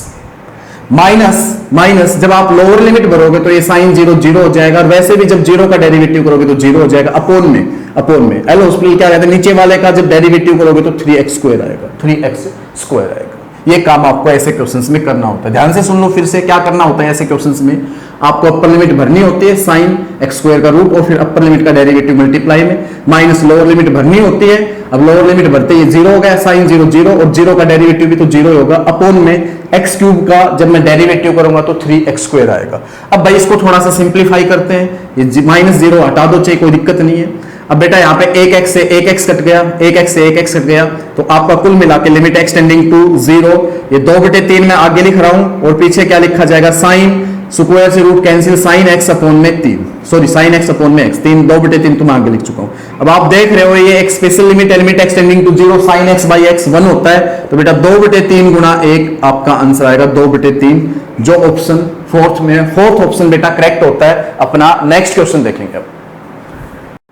माइनस जब आप लोअर लिमिट भरोगे तो ये साइन 0 0 हो जाएगा, और वैसे भी जब 0 का डेरिवेटिव करोगे तो 0 हो जाएगा। अपोन में एल हॉस्पिटल क्या कहते हैं, नीचे वाले का जब डेरिवेटिव करोगे तो 3x स्क्वायर आएगा, 3x स्क्वायर आएगा। ये काम आपको ऐसे क्वेश्चंस में करना होता है। ध्यान से सुन लो फिर से, क्या करना होता है ऐसे क्वेश्चंस में, आपको अपर लिमिट भरनी होती है साइन x स्क्वायर का रूट, और फिर अपर लिमिट का डेरिवेटिव मल्टीप्लाई में, माइनस लोअर लिमिट भरनी होती है। अब लोअर लिमिट भरते ही 0 हो गया, साइन 0 0, और 0 का डेरिवेटिव भी तो 0 होगा। अपोन में x क्यूब का जब मैं डेरिवेटिव करूंगा तो 3x स्क्वायर आएगा। अब भाई इसको थोड़ा सा सिंप्लीफाई करते हैं, ये माइनस 0 हटा दो, चाहे कोई दिक्कत नहीं है। अब बेटा यहाँ पे 1x से 1x कट गया, 1x से 1x कट गया, तो आपका कुल मिला के लिमिट एक्सटेंडिंग टू 0, ये 2/3 में आगे लिख रहा हूं, और पीछे क्या लिखा जाएगा, साइन स्क्वायर से root cancel, sine x upon में 3, सॉरी साइन x अपॉन में x, 2/3 तो मैं आगे लिख चुका हूं। अब आप देख रहे हो ये एक special limit, limit extending to 0, sine x by x 1 होता है, तो बेटा 2/3 गुणा 1 आपका आंसर आएगा 2/3, जो ऑप्शन फोर्थ में, फोर्थ ऑप्शन बेटा करेक्ट होता है अपना। नेक्स्ट क्वेश्चन देखेंगे अब।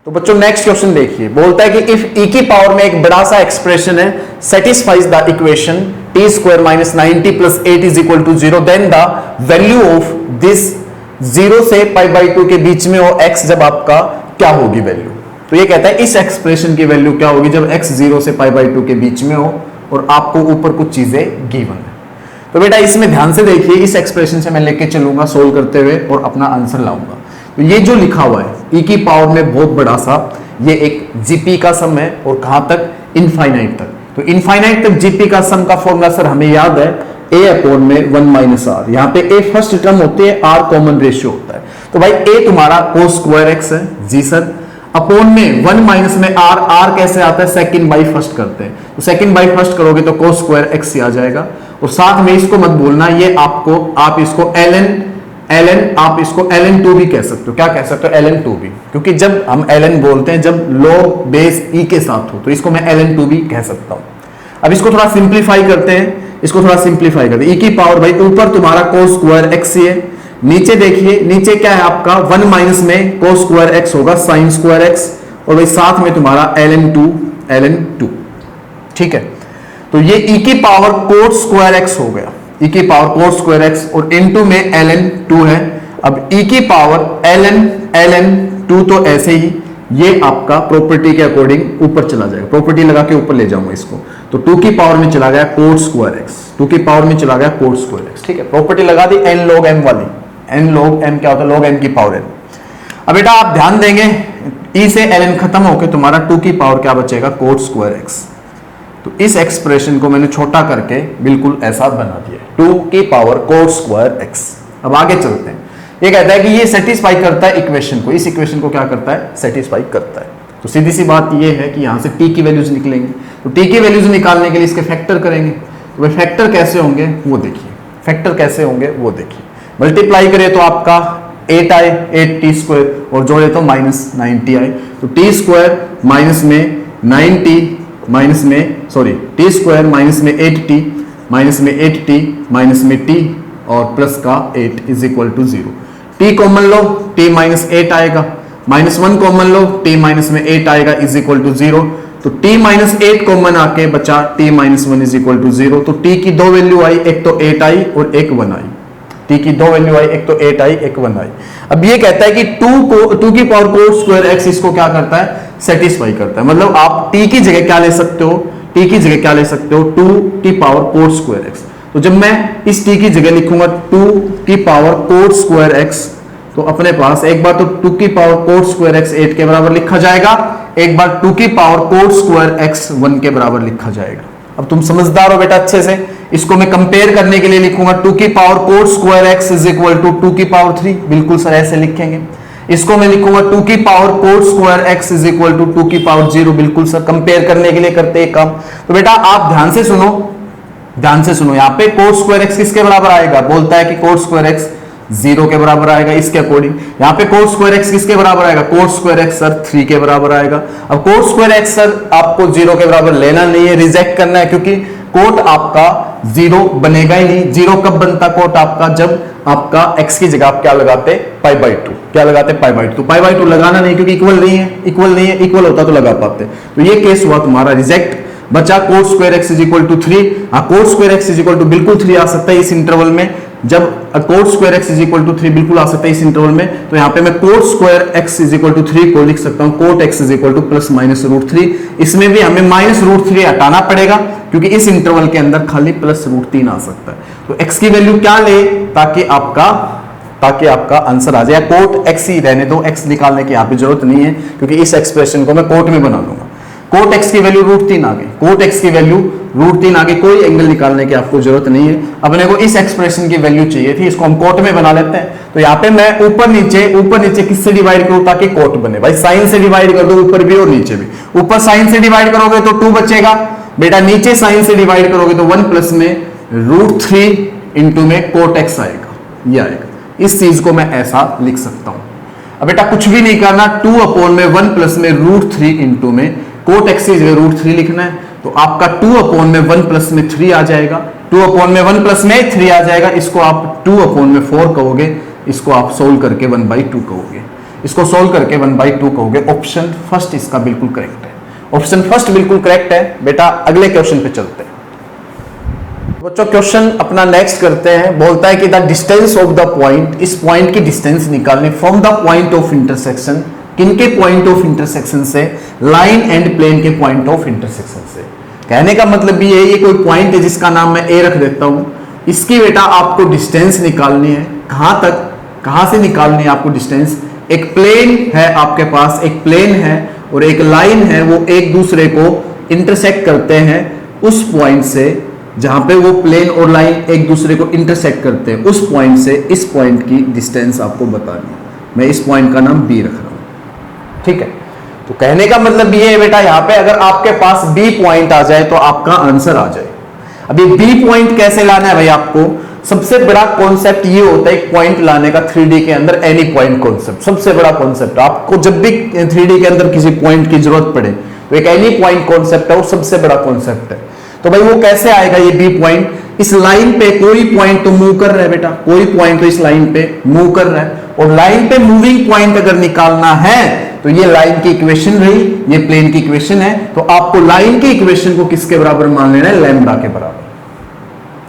तो बच्चों नेक्स्ट क्वेश्चन देखिए, बोलता है कि इफ e की पावर में एक बड़ा सा एक्सप्रेशन है, satisfies the equation t square minus 90 plus 8 is equal to 0, then the value of this 0 से π/2 के बीच में हो x, जब आपका क्या होगी वैल्यू। तो ये कहता है इस एक्सप्रेशन की वैल्यू क्या होगी जब x 0 से π/2 के बीच में हो, और आपको ऊपर कुछ चीजें गिवन है। तो बेटा इसमें ध्यान से देखिए, इस एक्सप्रेशन से मैं लेके चलूंगा सोल्व करते हुए और अपना आंसर लाऊंगा। तो ये जो लिखा हुआ है e की पावर में बहुत बड़ा सा, ये एक जीपी का सम है, और कहां तक, इनफाइनाइट तक। तो इनफाइनाइट तक जीपी का सम का फॉर्मूला सर हमें याद है a अपॉन में 1 माइनस आर। यहाँ पे a फर्स्ट टर्म होती है, r कॉमन रेशियो होता है। तो भाई a तुम्हारा cos स्क्वायर x है जी सर, अपॉन में 1 माइनस में r कैसे आता है, सेकंड बाई फर्स्ट करते हैं, तो सेकंड बाई फर्स्ट करोगे तो cos स्क्वायर x ही आ जाएगा। और साथ में इसको मत भूलना, ये आप इसको आप इसको ln2 भी कह सकते हो। क्या कह सकते हो, ln2 भी, क्योंकि जब हम ln बोलते हैं जब log बेस e के साथ हो, तो इसको मैं ln2 भी कह सकता हूं। अब इसको थोड़ा सिंप्लीफाई करते हैं, इसको थोड़ा सिंप्लीफाई करते हैं। e की पावर भाई ऊपर तुम्हारा cos स्क्वायर x ही है, नीचे देखिए, नीचे क्या है आपका 1 माइनस में cos स्क्वायर x होगा sin स्क्वायर x, और भाई साथ में तुम्हारा ln2, ठीक है। तो ये e की पावर cos स्क्वायर x हो गया, e की पावर cos स्क्वायर x, और इनटू में ln2 है। अब e की पावर ln2 तो ऐसे ही ये आपका प्रॉपर्टी के अकॉर्डिंग ऊपर चला जाएगा, प्रॉपर्टी लगा के ऊपर ले जाऊंगा इसको, तो 2 की पावर में चला गया cos स्क्वायर x, 2 की पावर में चला गया cos स्क्वायर x, ठीक है। प्रॉपर्टी लगा दी n log m वाली, n log m क्या होता है, log m की पावर n। अब बेटा आप ध्यान देंगे e से ln खत्म होकर तुम्हारा 2 की पावर क्या बचेगा, cos स्क्वायर x। तो इस एक्सप्रेशन को मैंने छोटा करके बिल्कुल ऐसा बना दिया, 2 की पावर cos स्क्वायर x। अब आगे चलते हैं, ये कहता है कि ये सेटिस्फाई करता है इक्वेशन को, इस इक्वेशन को क्या करता है, सेटिस्फाई करता है। तो सीधी सी बात ये है कि यहां से t की वैल्यूज निकलेंगे, तो t की वैल्यूज निकालने के लिए इसके फैक्टर करेंगे। तो भाई फैक्टर कैसे होंगे वो देखिए, फैक्टर कैसे होंगे वो देखिए। मल्टीप्लाई करें तो आपका 8 आए, 8t स्क्वायर, और जोड़े तो माइनस 90 आए, तो t स्क्वायर माइनस में 90 माइनस में t स्क्वायर माइनस में 8t माइनस में 8t माइनस में t और प्लस का 8 is equal to 0। t common लो, t माइनस 8 आएगा, माइनस 1 कॉमन लो, t माइनस में 8 आएगा इज इक्वल टू 0। तो t माइनस 8 कॉमन आके बचा t minus 1 is equal to 0। तो t की दो वैल्यू आई, एक तो 8 आई और एक 1 आई, t की दो वैल्यू आई, एक तो 8 आई एक 1 आई। अब ये कहता है कि 2 की पावर cos स्क्वायर x इसको क्या करता है, सेटिस्फाई करता है। मतलब आप t की जगह क्या ले सकते हो, t की जगह क्या ले सकते हो, 2 की पावर cos स्क्वायर x। तो जब मैं इस t की जगह लिखूंगा 2 की पावर cos स्क्वायर x, तो अपने पास एक बार तो 2 की पावर cos स्क्वायर x 8 के बराबर लिखा जाएगा, एक बार 2 की पावर cos स्क्वायर x 1 के बराबर लिखा जाएगा। अब तुम समझदार हो बेटा अच्छे से, इसको मैं कंपेयर करने के लिए लिखूंगा 2 की power cos square x is equal to 2 की पावर 3, बिल्कुल सर ऐसे लिखेंगे। इसको मैं लिखूंगा 2 की power cos square x is equal to 2 की पावर 0, बिल्कुल सर कंपेयर करने के लिए करते हैं काम। तो बेटा आप ध्यान से सुनो, ध्यान से सुनो, यहाँ पे cos स्क्वायर x किसके बराबर आएगा, बोलता है कि cos स्क्वायर x 0 के बराबर आएगा, इसके अकॉर्डिंग यहाँ पे cos स्क्वायर x किसके बराबर आएगा, cos स्क्वायर x सर 3 के बराबर आएगा। अब cos स्क्वायर x सर आपको 0 के बराबर लेना नहीं है, रिजेक्ट करना है, क्योंकि कोट आपका 0 बनेगा ही नहीं। 0 कब बनता कोट आपका, जब आपका x की जगह आप क्या लगाते, π/2, क्या लगाते, π/2। π/2 लगाना नहीं क्योंकि इक्वल नहीं है, इक्वल नहीं है, इक्वल होता तो लगा पाते। तो ये केस हुआ तुम्हारा रिजेक्ट, बचा cos square x is equal to 3। cos square x is equal to बिल्कुल 3 आ सकता है इस इंटरवल में, जब cos square x is equal to 3 बिल्कुल आ सकता है इस इंटरवल में। तो यहाँ पे मैं cos square x is equal to 3 को लिख सकता हूँ cot x is equal to plus minus √3। इसमें भी हमें माइनस √3 हटाना पड़ेगा क्योंकि इस इंटरवल के अंदर खाली प्लस √3 आ सकता है। तो x की वैल्यू क्या ले, ताकि आपका आंसर आ जाए। कोट x ही रहने दो, x निकालने की यहाँ पे जरूरत नहीं है क्योंकि इस एक्सप्रेशन को मैं कोट में बना लूंगा। कोट x की वैल्यू √3 आ गई, कोट x की वैल्यू √3 आ गई, कोई एंगल निकालने की आपको जरूरत नहीं है। अपने को इस एक्सप्रेशन की वैल्यू चाहिए थी, इसको हम कोट में बना लेते हैं। तो यहाँ पे मैं ऊपर नीचे किससे डिवाइड करूं ताकि कोट बने, भाई साइन से डिवाइड कर दो, ऊपर भी और नीचे भी। ऊपर साइन से डिवाइड करोगे तो 2 बचेगा बेटा, नीचे साइन से डिवाइड करोगे तो 1 प्लस में √3 इंटू में कोट x आएगा, ये आएगा। इस चीज को मैं ऐसा लिख सकता हूं। अब बेटा कुछ भी नहीं करना, 2/1 प्लस में √3 इंटू में कोट x की जगह √3 लिखना है, तो आपका 2/1 प्लस में 3 आ जाएगा, 2/1 प्लस में 3 आ जाएगा। इसको आप 2/4 कहोगे, इसको आप सोल्व करके 1/2 कहोगे, इसको सोल्व करके 1/2 कहोगे। ऑप्शन फर्स्ट इसका बिल्कुल करेक्ट है, ऑप्शन फर्स्ट बिल्कुल करेक्ट है। बेटा अगले क्वेश्चन पे चलते हैं बच्चों। क्वेश्चन अपना नेक्स्ट करते हैं, बोलता है कि the distance of the point, इस पॉइंट की डिस्टेंस निकालनी from the point of intersection, किनके पॉइंट ऑफ इंटरसेक्शन से, लाइन एंड प्लेन के पॉइंट ऑफ इंटरसेक्शन से। कहने का मतलब भी है, ये कोई पॉइंट है जिसका नाम मैं ए रख देता हूं, इसकी बेटा आपको डिस्टेंस निकालनी है। कहां तक, कहां से निकालनी है आपको डिस्टेंस। एक प्लेन है आपके पास, एक प्लेन है और एक लाइन है, वो एक दूसरे को इंटरसेक्ट करते हैं उस पॉइंट से जहां पे वो प्लेन और लाइन एक दूसरे को इंटरसेक्ट करते हैं, उस पॉइंट से इस पॉइंट की डिस्टेंस आपको बतानी है। मैं इस पॉइंट का नाम बी रख रहा हूं, ठीक है। तो कहने का मतलब ये है बेटा, यहां पे अगर आपके पास बी पॉइंट आ जाए तो आपका आंसर आ जाए। अभी बी पॉइंट कैसे लाना है भाई, आपको सबसे बड़ा कॉन्सेप्ट ये होता है एक पॉइंट लाने का 3D के अंदर, एनी पॉइंट कॉन्सेप्ट सबसे बड़ा कॉन्सेप्ट। आपको जब भी 3D के अंदर किसी पॉइंट की जरूरत पड़े तो एक एनी पॉइंट कॉन्सेप्ट है, वो सबसे बड़ा कॉन्सेप्ट है। तो भाई वो कैसे आएगा ये बी पॉइंट, इस लाइन पे कोई पॉइंट तो मूव कर रहा है बेटा, कोई पॉइंट तो इस लाइन पे मूव कर रहा है, और लाइन पे मूविंग पॉइंट अगर निकालना है तो ये लाइन की इक्वेशन रही, ये प्लेन की इक्वेशन है, तो आपको लाइन की इक्वेशन को किसके बराबर मान लेना है, लैम्बडा के बराबर।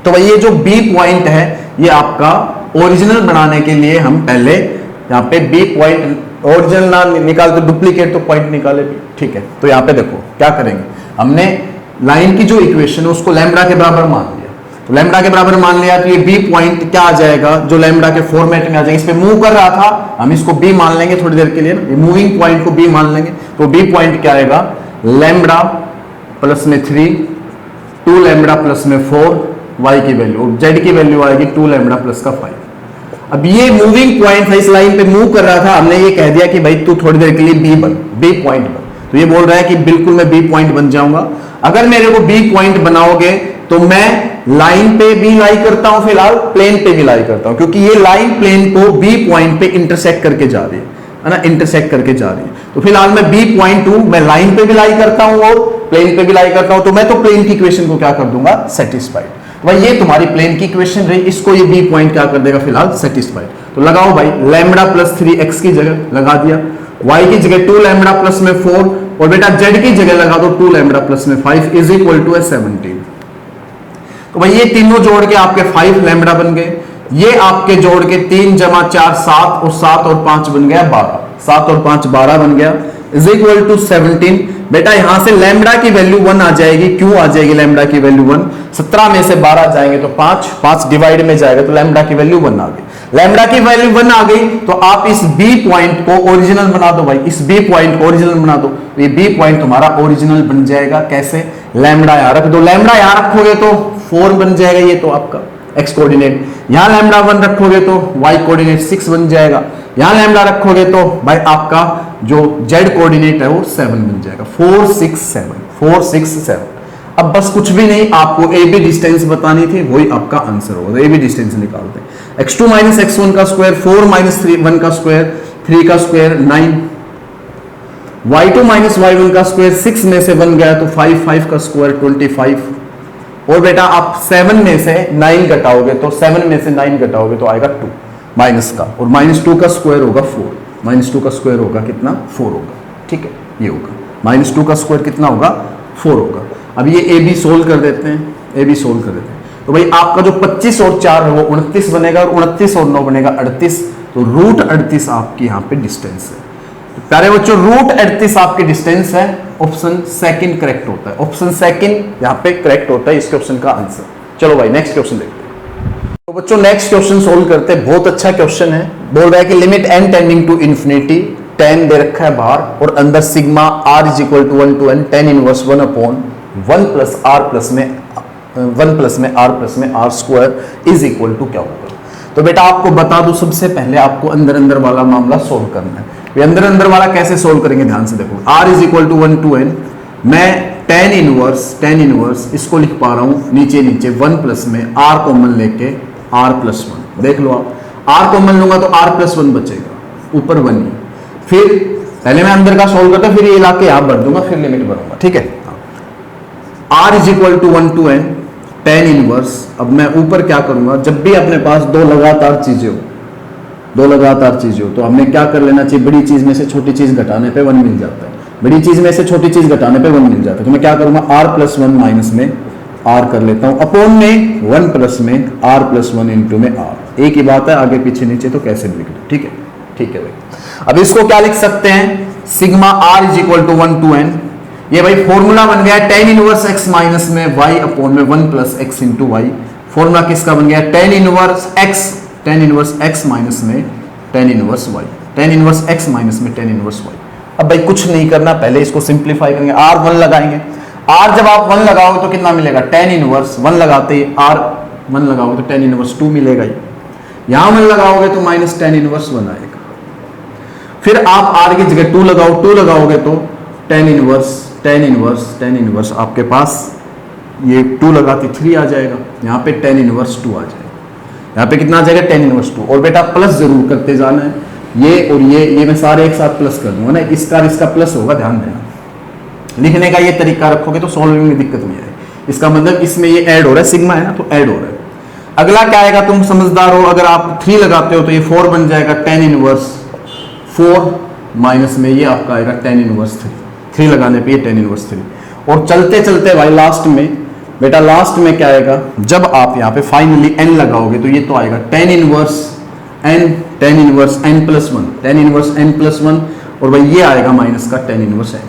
तो भाई ये जो बी पॉइंट है ये आपका ओरिजिनल बनाने के लिए हम पहले यहां पे बी पॉइंट ओरिजिनल ना निकाल तो डुप्लीकेट तो पॉइंट निकाले, ठीक है। तो यहां पे देखो क्या करेंगे, हमने लाइन की जो इक्वेशन है उसको लैम्बडा के बराबर मान लिया, तो लैम्बडा के बराबर मान लिया तो ये बी पॉइंट क्या आ जाएगा, जो लैम्बडा के फॉर्मेट में आ जाएगा। इस पे मूव कर रहा था, हम इसको बी मान लेंगे थोड़ी देर के लिए ना, मूविंग पॉइंट को बी मान लेंगे, तो बी पॉइंट क्या आएगा, लैम्बडा प्लस में 3, 2 लैम्बडा प्लस में 4, y की वैल्यू, z की वैल्यू आएगी 2 लैम्बडा प्लस का 5। अब ये मूविंग पॉइंट है, इस लाइन पे मूव कर रहा था, हमने ये कह दिया कि भाई तू थोड़ी देर के लिए बी पॉइंट बन, तो ये बोल रहा है कि बिल्कुल मैं बी पॉइंट बन जाऊंगा। अगर मेरे को बी पॉइंट बनाओगे तो मैं लाइन पे भी लाई करता हूं, फिलहाल प्लेन पे भी लाई करता हूं, क्योंकि ये लाइन प्लेन को बी पॉइंट पे इंटरसेक्ट करके जा रही है ना, इंटरसेक्ट करके जा रही है। तो फिलहाल मैं बी पॉइंट हूं, मैं लाइन पे भी लाई करता हूं और प्लेन पे भी लाई करता हूं, तो मैं तो प्लेन की इक्वेशन को क्या कर दूंगा, सेटिस्फाइड। भाई ये तुम्हारी प्लेन की इक्वेशन रही, इसको ये बी पॉइंट क्या कर देगा, फिलहाल सेटिस्फाइड। तो लगाओ भाई, लैम्बडा प्लस 3x की जगह लगा दिया, y की जगह 2 लैम्बडा प्लस में 4, और बेटा z की जगह लगा दो 2 लैम्बडा प्लस में 5 इज इक्वल टू 17। तो भाई ये तीनों जोड़ के आपके 5 लैम्बडा बन गए, ये आपके जोड़ के 3 जमा 4 7, और 7 और 5 बन गया 12, 7 और 5 12 बन गया इज इक्वल टू 17। बेटा यहां से लैम्बडा की वैल्यू 1 आ जाएगी, क्यों आ जाएगी लैम्बडा की वैल्यू 1, 17 में से 12 जाएंगे तो 5 डिवाइड में जाएगा, तो लैम्बडा की वैल्यू 1 आ गई। लैम्बडा की वैल्यू 1 आ गई तो आप इस बी पॉइंट को ओरिजिनल बना दो भाई, इस बी पॉइंट को ओरिजिनल बना दो, ये बी पॉइंट तुम्हारा ओरिजिनल बन जाएगा। कैसे, लैम्बडा यहां रख दो, लैम्बडा यहां रखोगे तो 4 बन जाएगा, ये तो आपका एक्स कोऑर्डिनेट, यहां लैम्बडा 1 रखोगे तो वाई कोऑर्डिनेट 6 बन जाएगा, यहां लैम्बडा रखोगे तो भाई आपका जो जेड कोऑर्डिनेट है वो 7 बन जाएगा, 4 6 7। अब बस कुछ भी नहीं, आपको ए बी डिस्टेंस बतानी थी, वही आपका आंसर होगा। ए बी डिस्टेंस निकालते हैं, x2 माइनस x1 का स्क्वायर 4 माइनस 1 का स्क्वायर 3 का स्क्वायर 9, y2 माइनस y1 का स्क्वायर 6 में से 1 गया तो 5 का स्क्वायर 25, और बेटा आप 7 में से 9 घटाओगे तो 7 में से 9 घटाओगे तो आएगा 2 माइनस का, और -2 का स्क्वायर होगा 4, -2 का स्क्वायर होगा कितना, 4 होगा, ठीक है, ये होगा -2 का स्क्वायर कितना होगा, 4 होगा। अब ये ए बी सोल्व कर देते हैं, ए बी सोल्व कर देते हैं, तो भाई आपका जो 25 और 4 है वो 29 बनेगा, और 29 और 9 बनेगा 38, तो रूट 38 आपकी यहाँ पे डिस्टेंस है। तो प्यारे बच्चों रूट 38 आपकी डिस्टेंस है, ऑप्शन सेकंड करेक्ट होता है, ऑप्शन सेकंड यहाँ पे करेक्ट होता है इसके ऑप्शन का आंसर। चलो भाई नेक्स्ट क्वेश्चन देखते हैं। तो बच्चों नेक्स्ट क्वेश्चन सोल्व करते हैं, बहुत अच्छा क्वेश्चन है। बोल रहा है कि limit n tending to infinity, 10 दे रखा है बाहर, और अंदर sigma r is equal to 1 to n tan inverse 1 upon 1 plus r plus में r square is equal to क्या होगा। तो बेटा आपको बता दूं, सबसे पहले आपको अंदर अंदर वाला मामला सोल्व करना है। ये अंदर अंदर वाला कैसे सोल्व करेंगे, ध्यान से देखो, r is equal to 1 to n, मैं tan इनवर्स इसको लिख पा रहा हूं नीचे 1 प्लस में r कॉमन लेके r प्लस 1, देख लो आप, r कॉमन लूंगा तो r प्लस 1 बचेगा, ऊपर 1 ही, फिर पहले मैं अंदर का सोल्व करता, फिर ये लाके यहां भर दूंगा, फिर लिमिट भरूंगा, ठीक है। r is equal to 1 to n tan inverse, अब मैं ऊपर क्या करूंगा, जब भी अपने पास दो लगातार चीजें हो तो हमने क्या कर लेना चाहिए, बड़ी चीज में से छोटी चीज घटाने पे 1 मिल जाता है, बड़ी चीज में से छोटी चीज घटाने पे 1 मिल जाता है, तो मैं क्या करूंगा r प्लस 1 माइनस में r कर लेता हूं, अपॉन में 1 प्लस में r प्लस 1 इंटू में r, एक ही बात है, आगे पीछे नीचे तो कैसे भी लिख लो, ठीक है भाई। अब इसको क्या लिख सकते हैं, sigma r is equal to 1 to n, ये भाई फॉर्मूला बन गया tan इनवर्स x माइनस में y अपॉन में 1 plus x into y, formula किसका बन गया, tan इनवर्स x माइनस में tan inverse y, tan inverse x minus में tan इनवर्स y। अब भाई कुछ नहीं करना, पहले इसको सिंप्लीफाई करेंगे, r1 लगाएंगे, आर जब आप 1 लगाओगे तो कितना मिलेगा, tan इनवर्स 1 लगाते ही आर 1 लगाओगे तो tan इनवर्स 2 मिलेगा ही, यहां 1 लगाओगे तो माइनस tan इनवर्स 1 आएगा। फिर आप आर की जगह 2 लगाओ, 2 लगाओगे तो tan इनवर्स आपके पास ये 2 लगाते 3 आ जाएगा, यहाँ पे tan इनवर्स 2 आ जाएगा, यहाँ पे कितना आ जाएगा tan इनवर्स 2। और बेटा प्लस जरूर करते जाना है, ये और ये मैं सारे एक साथ प्लस कर दूंगा ना, इसका प्लस होगा, ध्यान देना। लिखने का ये तरीका रखोगे तो सॉल्विंग में दिक्कत नहीं आएगी। इसका मतलब इसमें ये ऐड हो रहा है, सिग्मा है ना तो ऐड हो रहा है। अगला क्या आएगा, तुम समझदार हो, अगर आप 3 लगाते हो तो ये 4 बन जाएगा, tan इनवर्स 4 माइनस में ये आपका आएगा tan इनवर्स 3 लगाने पे ये tan इनवर्स 3। और चलते चलते भाई लास्ट में बेटा, लास्ट में क्या आएगा, जब आप यहाँ पे फाइनली n लगाओगे तो ये तो आएगा tan inverse n plus 1, tan inverse n plus 1, और भाई ये आएगा माइनस का tan इनवर्स n।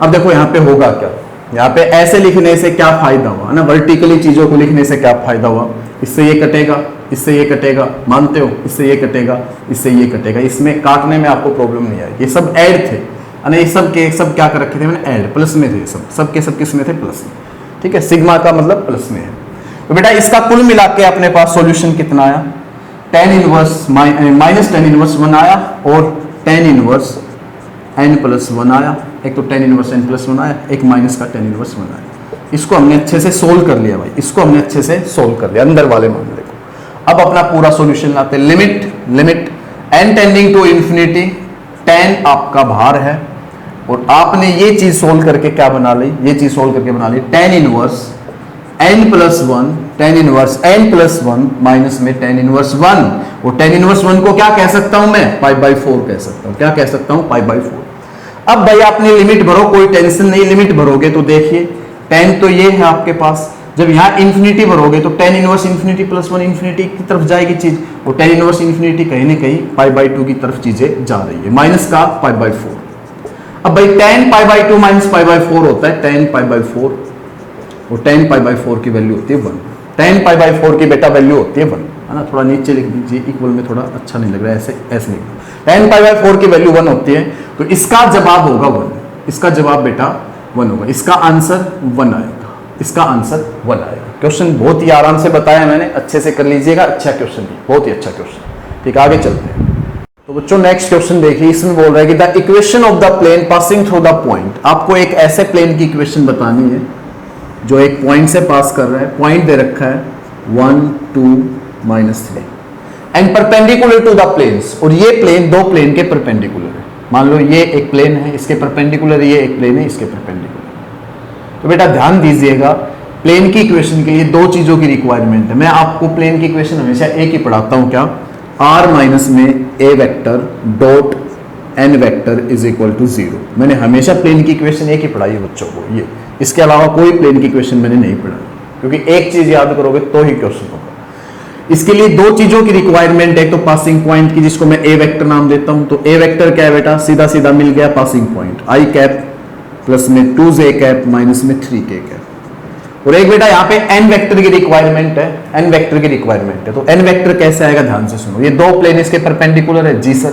अब देखो यहाँ पे होगा क्या, यहाँ पे ऐसे लिखने से क्या फायदा हुआ ना, वर्टिकली चीजों को लिखने से क्या फायदा हुआ, इससे ये कटेगा, इससे ये कटेगा, मानते हो, इससे ये कटेगा, इससे ये कटेगा, इसमें काटने में आपको प्रॉब्लम नहीं आएगी। ये सब ऐड थे, ये सब के सब क्या कर रखे थे मैंने, ऐड, प्लस में थे, सब के सब किस में थे, प्लस में। ठीक है, सिग्मा का मतलब प्लस में है। तो बेटा इसका कुल मिला के अपने पास सॉल्यूशन कितना आया, tan inverse minus tan inverse 1 आया और tan इनवर्स n प्लस 1 आया। एक तो tan इनवर्स n प्लस 1 आया, एक माइनस का tan इनवर्स 1 आया। इसको हमने अच्छे से सोल्व कर लिया भाई, इसको हमने अच्छे से सोल्व कर लिया अंदर वाले मामले को। अब अपना पूरा सॉल्यूशन लाते हैं। Limit n tending to infinity, tan आपका भार है और आपने ये चीज सोल्व करके क्या बना ली, ये चीज सोल्व करके बना ली tan inverse n plus 1, tan inverse n plus 1 minus में tan इनवर्स 1, और tan इनवर्स 1 को क्या कह सकता हूं मैं, π/4 कह सकता हूं। क्या कह सकता हूं, π/4। अब भाई आपने लिमिट भरो, कोई टेंशन नहीं, लिमिट भरोगे तो देखिए tan तो ये है आपके पास, जब यहाँ इंफिनिटी भरोगे तो tan inverse infinity plus 1 infinity की तरफ जाएगी चीज, और tan इनवर्स इंफिनिटी कहीं ना कहीं π/2 की तरफ चीजें जा रही है, माइनस का π/4। अब भाई tan π/2 माइनस π/4 होता है tan π/4, और tan π/4 की वैल्यू होती है 1। tan π/4 की बेटा वैल्यू होती है 1, है ना, थोड़ा नीचे लिख दीजिए, इक्वल में थोड़ा अच्छा नहीं लग रहा है, ऐसे लिख दो। tan π/4 की वैल्यू 1 होती है, तो इसका जवाब होगा 1, इसका जवाब बेटा 1 होगा, इसका आंसर 1 आएगा, इसका आंसर 1 आएगा। क्वेश्चन बहुत ही आराम से बताया मैंने, अच्छे से कर लीजिएगा, अच्छा क्वेश्चन है, बहुत ही अच्छा क्वेश्चन। ठीक, आगे चलते हैं। तो बच्चों नेक्स्ट क्वेश्चन देखिए, इसमें बोल रहा है कि the equation of the plane passing through the point. आपको एक ऐसे प्लेन की इक्वेशन बतानी है जो एक पॉइंट से पास कर रहा है, पॉइंट दे रखा है 1 2 -3 and perpendicular to the planes, और ये प्लेन दो प्लेन के परपेंडिकुलर है। मान लो ये एक प्लेन है, इसके परपेंडिकुलर, ये एक प्लेन है, इसके परपेंडिकुलर। तो बेटा ध्यान दीजिएगा, प्लेन की इक्वेशन के लिए दो चीजों की रिक्वायरमेंट है। मैं आपको प्लेन की इक्वेशन हमेशा एक ही पढ़ाता हूं, क्या, r माइनस में a vector dot n vector is equal to 0। मैंने हमेशा प्लेन की इक्वेशन एक ही पढ़ाई है बच्चों को, ये, इसके अलावा कोई प्लेन की इक्वेशन मैंने नहीं पढ़ाई, क्योंकि एक चीज याद करोगे तो ही क्वेश्चन होगा। इसके लिए दो चीजों की रिक्वायरमेंट है, तो पासिंग पॉइंट की, जिसको मैं a वेक्टर नाम देता हूं। तो a वेक्टर क्या है बेटा, सीधा सीधा मिल गया passing point, i cap plus में 2j कैप माइनस में 3k कैप। और एक बेटा यहाँ पे n वेक्टर की रिक्वायरमेंट है, n वेक्टर की रिक्वायरमेंट है। तो n वेक्टर कैसे आएगा, ध्यान से सुनो। ये दो प्लेन इसके परपेंडिकुलर है, जी सर,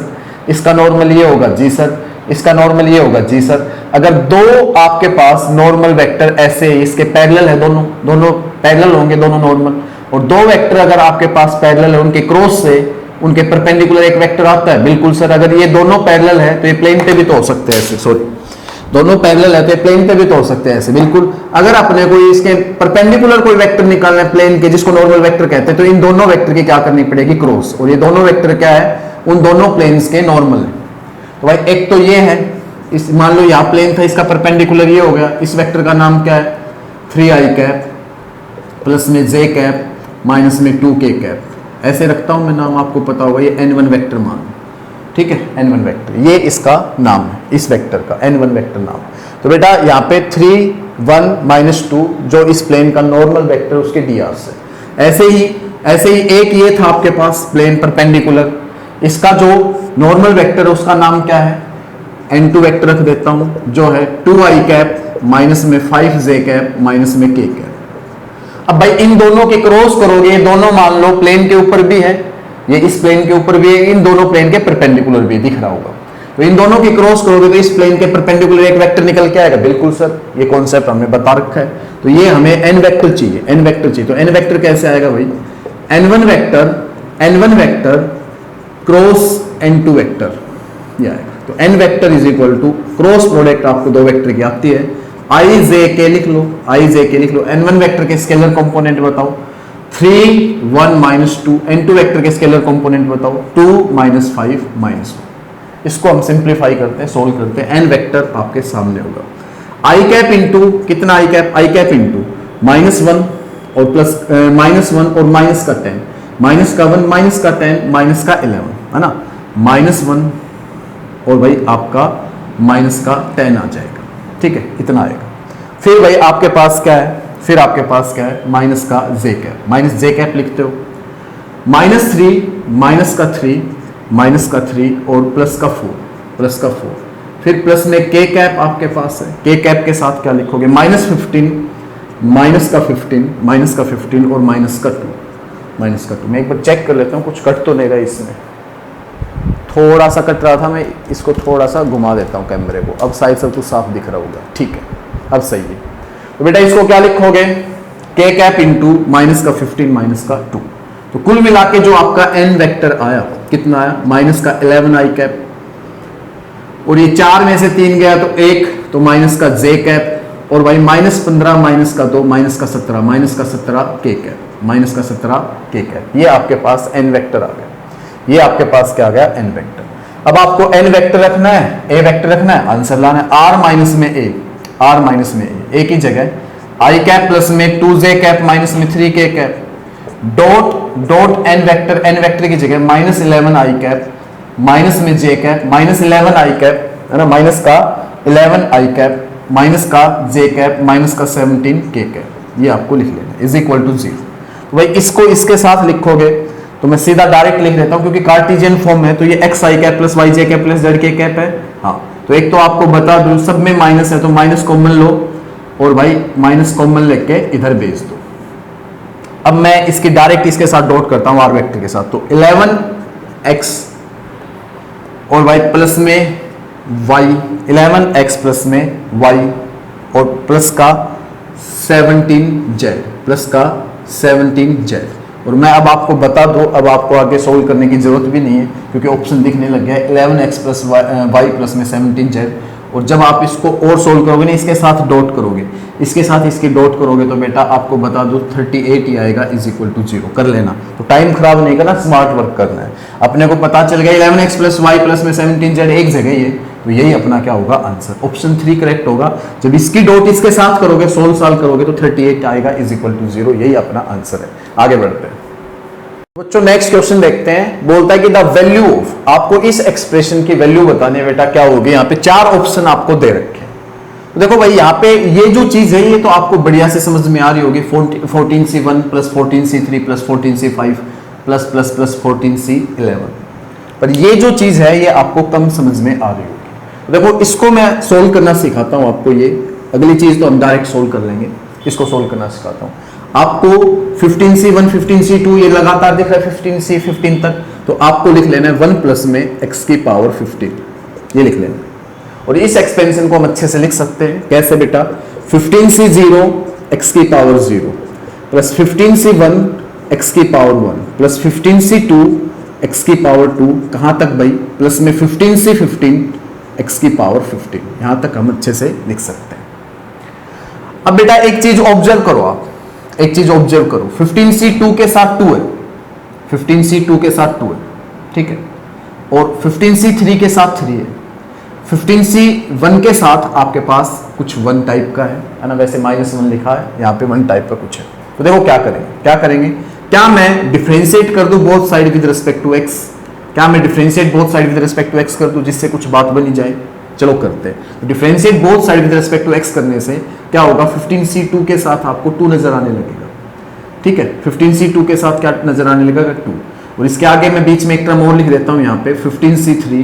इसका नॉर्मल ये होगा, जी सर, इसका नॉर्मल ये होगा, जी सर। अगर दो आपके पास नॉर्मल वेक्टर ऐसे इसके पैरेलल है, दोनों पैरेलल होंगे, दोनों नॉर्मल, और दो वेक्टर अगर आपके पास पैरेलल है, उनके क्रॉस से उनके परपेंडिकुलर एक वेक्टर आता है, बिल्कुल सर। अगर ये दोनों पैरेलल है तो ये प्लेन पे भी तो हो सकते हैं ऐसे, सॉरी, दोनों पैरेलल है तो ये प्लेन पे भी तो हो सकते हैं ऐसे, बिल्कुल। अगर अपने को इसके परपेंडिकुलर कोई वेक्टर निकालना है प्लेन के, जिसको नॉर्मल वेक्टर कहते हैं, तो इन दोनों वेक्टर की क्या करनी पड़ेगी, क्रॉस। और ये दोनों वेक्टर क्या है, उन दोनों प्लेन्स के नॉर्मल है। तो भाई एक तो ये है, इस मान लो यहाँ प्लेन था, इसका परपेंडिकुलर ये हो गया, इस वेक्टर का नाम क्या है, 3i कैप प्लस में j कैप माइनस में 2k कैप, ऐसे रखता हूं मैं नाम, आपको पता होगा, ये n1 वेक्टर मान, ठीक है, n1 वेक्टर, ये इसका नाम है, इस वेक्टर का n1 वेक्टर नाम। तो बेटा यहाँ पे 3 1 -2 जो इस प्लेन का नॉर्मल वेक्टर उसके dr से, ऐसे ही एक ये था आपके पास प्लेन परपेंडिकुलर, इसका जो नॉर्मल वेक्टर है उसका नाम क्या है, n2 वेक्टर रख देता हूं, जो है 2i कैप माइनस में 5j कैप माइनस में k कैप। अब भाई इन दोनों के क्रॉस करोगे, ये दोनों मान लो प्लेन के ऊपर भी है, ये इस प्लेन के ऊपर भी है, इन दोनों प्लेन के परपेंडिकुलर भी दिख रहा होगा। तो इन दोनों की क्रॉस करोगे तो इस प्लेन के परपेंडिकुलर एक वेक्टर निकल के आएगा। बिल्कुल सर, ये कॉन्सेप्ट हमने बता रखा है। तो ये हमें एन वेक्टर चाहिए, एन वेक्टर चाहिए। तो एन वेक्टर कैसे आएगा भाई, n1 vector cross n2 vector ये आएगा। तो n vector is equal to cross product आपको दो वेक्टर की आती है, i j k लिख लो, i j k लिख लो। n1 वेक्टर के स्केलर कंपोनेंट बताओ 3 1 -2, n2 वेक्टर के स्केलर कंपोनेंट बताओ 2 -5 -1। इसको हम सिंप्लीफाई करते हैं, सोल्व करते हैं। n वेक्टर आपके सामने होगा, i कैप इंटू कितना, i कैप इंटू -1 और प्लस -1 और माइनस का 10, माइनस का 1 माइनस का 10 माइनस का 11 है ना, -1 और भाई आपका माइनस का 10 आ जाएगा। ठीक है, इतना आएगा। फिर भाई आपके पास क्या है, फिर आपके पास क्या है, माइनस का जे कैप, माइनस जे कैप लिखते हो, -3 माइनस का 3 माइनस का 3 और प्लस का 4 फिर प्लस में के कैप आपके पास है, के कैप के साथ क्या लिखोगे, -15 माइनस का 15 और माइनस का 2 मैं एक बार चेक कर लेता हूँ कुछ कट तो नहीं रहा इसमें, थोड़ा सा कट रहा था, मैं इसको थोड़ा सा घुमा देता हूँ कैमरे को, अब साइड से कुछ साफ दिख रहा होगा। ठीक है, अब सही है। तो बेटा इसको क्या लिखोगे, के कैप इंटू माइनस का 15 माइनस का 2। तो कुल मिला के जो आपका एन वेक्टर आया कितना आया, माइनस का 11 आई कैप, और ये 4 में से 3 गया तो 1, तो माइनस का जे कैप, और भाई -15 माइनस का 2 माइनस का 17 के कैप, माइनस का 17 के कैप। ये आपके पास एन वेक्टर आ गया, ये आपके पास क्या आ गया, एन वेक्टर। अब आपको एन वेक्टर रखना है, ए वेक्टर रखना है, आंसर लाना है, आर माइनस में ए, एक ही जगह आई कैप प्लस में 2j कैप माइनस में 3k cap, dot N vector की जगह -11 आई कैप माइनस में j कैप, -11 आई कैप है ना, माइनस का 11 आई कैप माइनस का j कैप माइनस का 17k कैप, ये आपको लिख लेना इज इक्वल टू 0। तो भाई इसको इसके साथ लिखोगे तो मैं सीधा डायरेक्ट लिख देता हूं, क्योंकि कार्टेशियन फॉर्म है तो ये x I cap plus y j cap plus z k cap है। हाँ, तो एक तो आपको बता दूं सब में माइनस है तो माइनस कॉमन लो, और भाई माइनस कॉमन लेके इधर भेज दो। अब मैं इसकी डायरेक्ट इसके साथ डॉट करता हूं आर वेक्टर के साथ, तो 11x और भाई प्लस में y, 11x प्लस में y और प्लस का 17z, और मैं अब आपको बता दो, अब आपको आगे सोल्व करने की जरूरत भी नहीं है क्योंकि ऑप्शन दिखने लग गया है 11x प्लस y प्लस में 17z। और जब आप इसको और सोल्व करोगे ना, इसके साथ डॉट करोगे, इसके साथ इसकी डॉट करोगे तो बेटा आपको बता दो 38 ही आएगा इज इक्वल टू 0 कर लेना। तो टाइम खराब नहीं करना, स्मार्ट वर्क करना है। अपने को पता चल गया 11x प्लस y प्लस में 17z एक जगह ही है, तो यही अपना क्या होगा आंसर, ऑप्शन 3 करेक्ट होगा। जब इसकी डॉट इसके साथ करोगे, सॉल्व करोगे तो 38 आएगा इज इक्वल टू 0, यही अपना आंसर है। आगे बढ़ते हैं बच्चों, नेक्स्ट क्वेश्चन देखते हैं। बोलता है कि द वैल्यू ऑफ, आपको इस एक्सप्रेशन की वैल्यू बतानी है बेटा, क्या होगी। यहाँ पे 4 ऑप्शन आपको दे रखे हैं। तो देखो भाई यहाँ पे ये जो चीज है ये तो आपको बढ़िया से समझ में आ रही होगी, 14c1 plus 14c3 plus 14c5 plus plus plus 14c11, पर ये जो चीज है ये आपको कम समझ में आ रही होगी। देखो इसको मैं सोल्व करना सिखाता हूँ आपको, ये अगली चीज तो हम डायरेक्ट सोल्व कर लेंगे, इसको सोल्व करना सिखाता हूँ आपको। 15c1 15c2 ये लगातार दिख रहा है 15c 15 तक, तो आपको लिख लेना है 1 प्लस में x की पावर 15, ये लिख लेना। और इस एक्सपेंशन को हम अच्छे से लिख सकते हैं, कैसे बेटा, 15c0 x की पावर 0 प्लस 15c1 x की पावर 1 प्लस 15c2 x की पावर 2, कहां तक भाई, प्लस में 15c15 x की पावर 15, यहां तक हम अच्छे से लिख सकते हैं। अब बेटा एक चीज ऑब्जर्व करो, आप एक चीज ऑब्जर्व करो, 15c2 के साथ 2 है, 15c2 के साथ 2 है, ठीक है, और 15c3 के साथ 3 है, 15c1 के साथ आपके पास कुछ 1 टाइप का है ना, वैसे -1 लिखा है, यहाँ पे 1 टाइप का कुछ है। तो देखो क्या करेंगे, क्या मैं डिफरेंशिएट कर दूं both side with respect to x, क्या मैं differentiate both side with respect to x कर दूं जिससे कुछ बात बनी जाए। चलो करते हैं। तो differentiate both side with respect to x करने से क्या होगा, 15c2 के साथ आपको 2 नजर आने लगेगा, ठीक है, 15c2 के साथ क्या नजर आने लगेगा 2, और इसके आगे मैं बीच में एक टर्म और लिख देता हूं यहाँ पे 15c3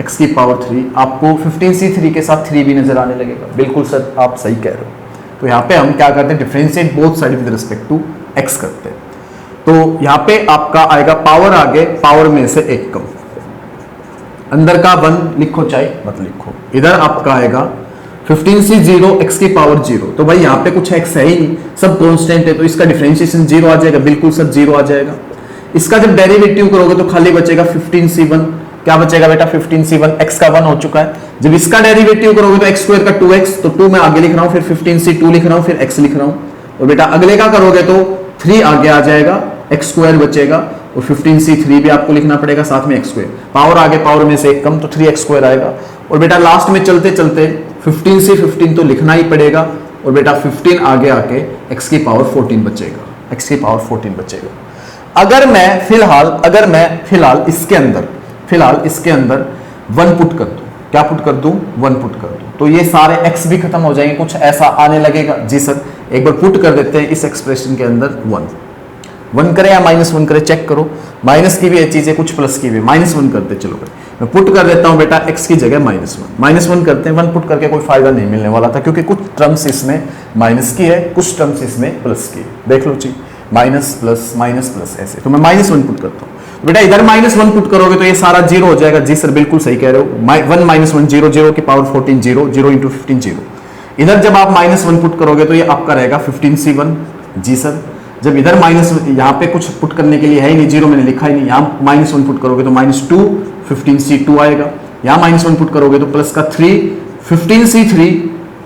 x की पावर 3, आपको 15c3 के साथ 3 भी नजर आने लगेगा। बिल्कुल सर आप सही कह रहे हो। तो यहाँ पे हम क्या करते हैं, differentiate both side with respect to x करते हैं। तो यहाँ पे आपका आएगा पावर, आगे पावर में से 1 कम अंदर का 1 लिखो चाहे मत लिखो। इधर आपका आएगा 15c 0 x की पावर 0। तो भाई यहाँ पे कुछ x है ही नहीं, सब कांस्टेंट है, तो इसका डिफरेंशिएशन 0 आ जाएगा, बिल्कुल सब 0 आ जाएगा। इसका जब डेरिवेटिव करोगे तो खाली बचेगा 15c1। क्या बचेगा बेटा? 15c1, x का 1 हो चुका है। जब इसका डेरिवेटिव करोगे तो x स्क्वायर का 2x, तो 2 मैं आगे लिख रहा हूं, फिर 15c2 लिख रहा हूं, फिर x लिख रहा हूं। और बेटा अगले का करोगे तो 3 आगे आ जाएगा, x स्क्वायर बचेगा, और 15c3 भी आपको लिखना पड़ेगा, साथ में x स्क्वायर, पावर आगे पावर में से एक कम, तो 3x स्क्वायर आएगा। और बेटा लास्ट में चलते चलते 15c15 तो लिखना ही पड़ेगा, और बेटा 15 आगे आके x की पावर 14 बचेगा, x की पावर 14 बचेगा। अगर मैं फिलहाल इसके अंदर 1 पुट कर दूं, क्या पुट कर दूं? 1 पुट कर दूं, तो ये सारे x भी खत्म हो जाएंगे, कुछ ऐसा आने लगेगा। जी सर, एक बार पुट कर देते हैं इस एक्सप्रेशन के अंदर 1 करें या -1 करें, चेक करो। माइनस की भी है चीजें, कुछ प्लस की भी, -1 करते, चलो मैं पुट कर देता हूं बेटा x की जगह -1 करते हैं। 1 पुट करके कोई फायदा नहीं मिलने वाला था, क्योंकि कुछ टर्म्स इसमें माइनस की है, कुछ टर्म्स इसमें प्लस की है। देख लो जी, माइनस प्लस ऐसे, तो मैं -1 पुट करता हूं। बेटा इधर -1 पुट करोगे तो ये सारा 0 हो जाएगा। जी सर बिल्कुल सही कह रहे हो, 1 -1 0, 0 की पावर 14 0, 0 × 15 0। इधर जब आप -1 पुट करोगे तो ये आपका रहेगा 15c1। जी सर, जब इधर यहाँ पे कुछ पुट करने के लिए है ही नहीं, 0 मैंने लिखा ही नहीं, यहाँ -1 पुट करोगे तो -2 15c2 आएगा। यहाँ -1 पुट करोगे तो प्लस का 3 15c3